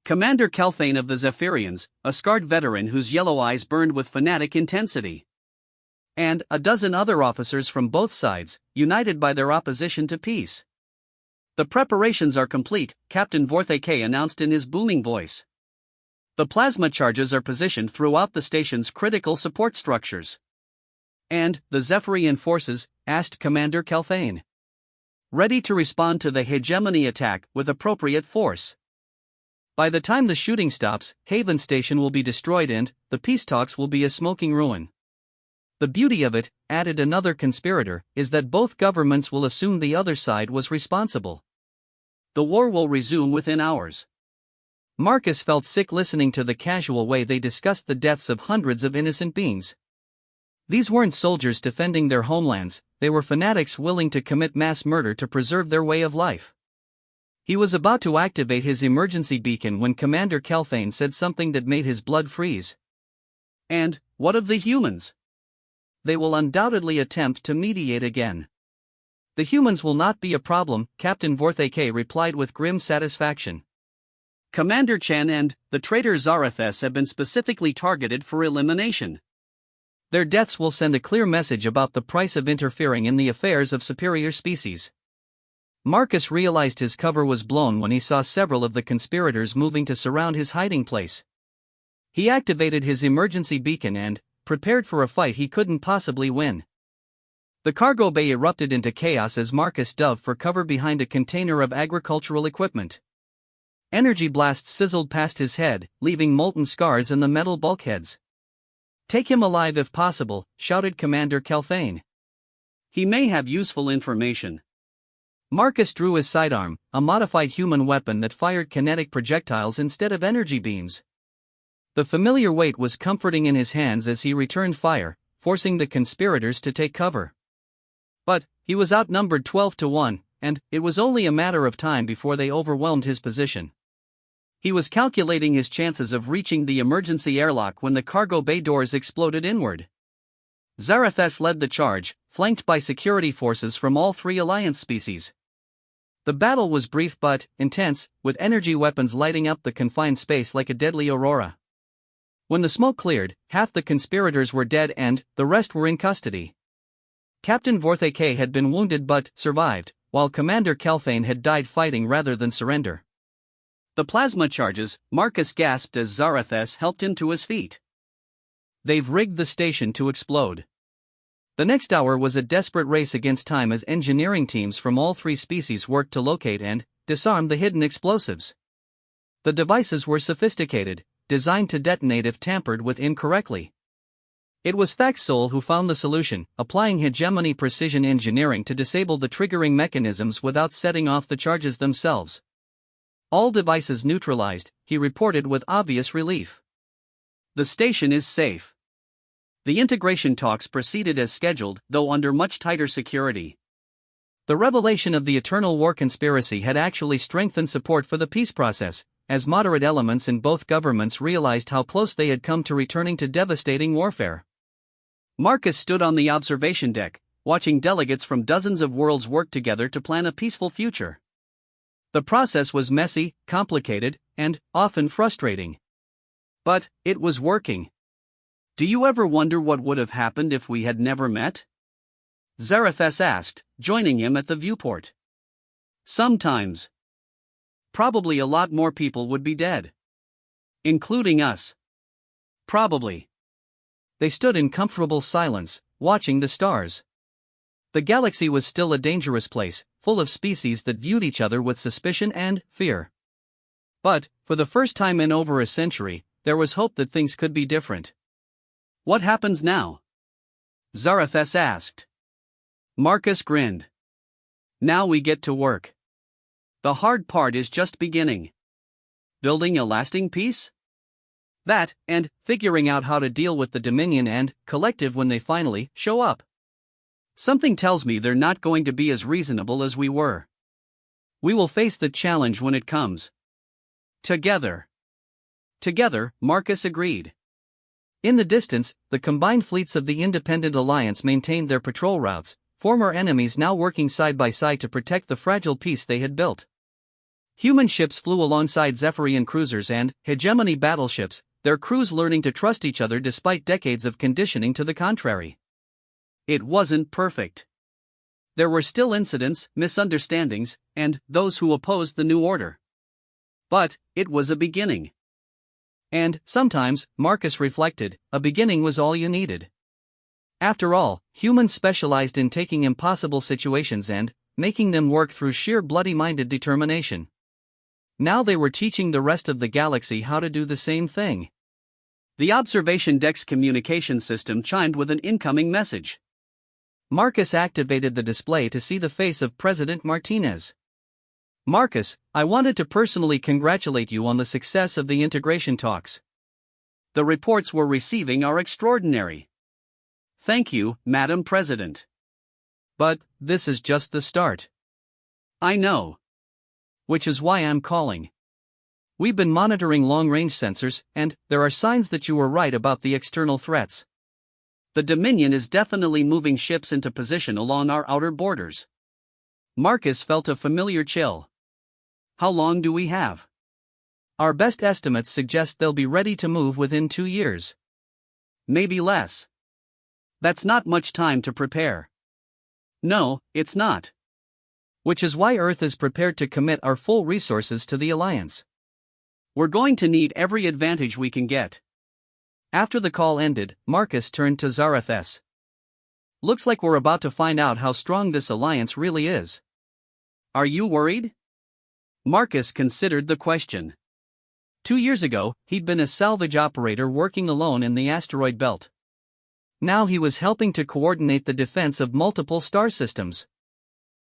Commander Kelthane of the Zephyrians, a scarred veteran whose yellow eyes burned with fanatic intensity. And a dozen other officers from both sides, united by their opposition to peace. "The preparations are complete," Captain Vorthake announced in his booming voice. "The plasma charges are positioned throughout the station's critical support structures." "And the Zephyrian forces?" asked Commander Kelthane. "Ready to respond to the hegemony attack with appropriate force. By the time the shooting stops, Haven Station will be destroyed and the peace talks will be a smoking ruin. The beauty of it," added another conspirator, "is that both governments will assume the other side was responsible. The war will resume within hours." Marcus felt sick listening to the casual way they discussed the deaths of hundreds of innocent beings. These weren't soldiers defending their homelands, they were fanatics willing to commit mass murder to preserve their way of life. He was about to activate his emergency beacon when Commander Kelthane said something that made his blood freeze. "And what of the humans? They will undoubtedly attempt to mediate again." "The humans will not be a problem," Captain Vorthake replied with grim satisfaction. "Commander Chen and the traitor Zareth have been specifically targeted for elimination. Their deaths will send a clear message about the price of interfering in the affairs of superior species." Marcus realized his cover was blown when he saw several of the conspirators moving to surround his hiding place. He activated his emergency beacon and prepared for a fight he couldn't possibly win. The cargo bay erupted into chaos as Marcus dove for cover behind a container of agricultural equipment. Energy blasts sizzled past his head, leaving molten scars in the metal bulkheads. "Take him alive if possible," shouted Commander Kelthane. "He may have useful information." Marcus drew his sidearm, a modified human weapon that fired kinetic projectiles instead of energy beams. The familiar weight was comforting in his hands as he returned fire, forcing the conspirators to take cover. But he was outnumbered 12-1, and it was only a matter of time before they overwhelmed his position. He was calculating his chances of reaching the emergency airlock when the cargo bay doors exploded inward. Zareth led the charge, flanked by security forces from all 3 alliance species. The battle was brief but intense, with energy weapons lighting up the confined space like a deadly aurora. When the smoke cleared, half the conspirators were dead and the rest were in custody. Captain Vorthake had been wounded but survived, while Commander Kelthane had died fighting rather than surrender. The plasma charges, Marcus gasped as Zarathus helped him to his feet. They've rigged the station to explode. The next hour was a desperate race against time as engineering teams from all three species worked to locate and disarm the hidden explosives. The devices were sophisticated, designed to detonate if tampered with incorrectly. It was Thaxol who found the solution, applying hegemony precision engineering to disable the triggering mechanisms without setting off the charges themselves. All devices neutralized, he reported with obvious relief. The station is safe. The integration talks proceeded as scheduled, though under much tighter security. The revelation of the Eternal War conspiracy had actually strengthened support for the peace process, as moderate elements in both governments realized how close they had come to returning to devastating warfare. Marcus stood on the observation deck, watching delegates from dozens of worlds work together to plan a peaceful future. The process was messy, complicated, and often frustrating. But it was working. Do you ever wonder what would have happened if we had never met? Zarathus asked, joining him at the viewport. Sometimes. Probably a lot more people would be dead. Including us. Probably. They stood in comfortable silence, watching the stars. The galaxy was still a dangerous place, full of species that viewed each other with suspicion and fear. But, for the first time in over a century, there was hope that things could be different. What happens now? Zarathus asked. Marcus grinned. Now we get to work. The hard part is just beginning. Building a lasting peace? That, and figuring out how to deal with the Dominion and Collective when they finally show up. Something tells me they're not going to be as reasonable as we were. We will face the challenge when it comes. Together. Together, Marcus agreed. In the distance, the combined fleets of the Independent Alliance maintained their patrol routes, former enemies now working side by side to protect the fragile peace they had built. Human ships flew alongside Zephyrian cruisers and hegemony battleships, their crews learning to trust each other despite decades of conditioning to the contrary. It wasn't perfect. There were still incidents, misunderstandings, and those who opposed the new order. But it was a beginning. And, sometimes, Marcus reflected, a beginning was all you needed. After all, humans specialized in taking impossible situations and making them work through sheer bloody-minded determination. Now they were teaching the rest of the galaxy how to do the same thing. The observation deck's communication system chimed with an incoming message. Marcus activated the display to see the face of President Martinez. Marcus, I wanted to personally congratulate you on the success of the integration talks. The reports we're receiving are extraordinary. Thank you, Madam President. But this is just the start. I know. Which is why I'm calling. We've been monitoring long-range sensors, and there are signs that you were right about the external threats. The Dominion is definitely moving ships into position along our outer borders. Marcus felt a familiar chill. How long do we have? Our best estimates suggest they'll be ready to move within 2 years. Maybe less. That's not much time to prepare. No, it's not. Which is why Earth is prepared to commit our full resources to the Alliance. We're going to need every advantage we can get. After the call ended, Marcus turned to Zarathus. Looks like we're about to find out how strong this alliance really is. Are you worried? Marcus considered the question. 2 years ago, he'd been a salvage operator working alone in the asteroid belt. Now he was helping to coordinate the defense of multiple star systems.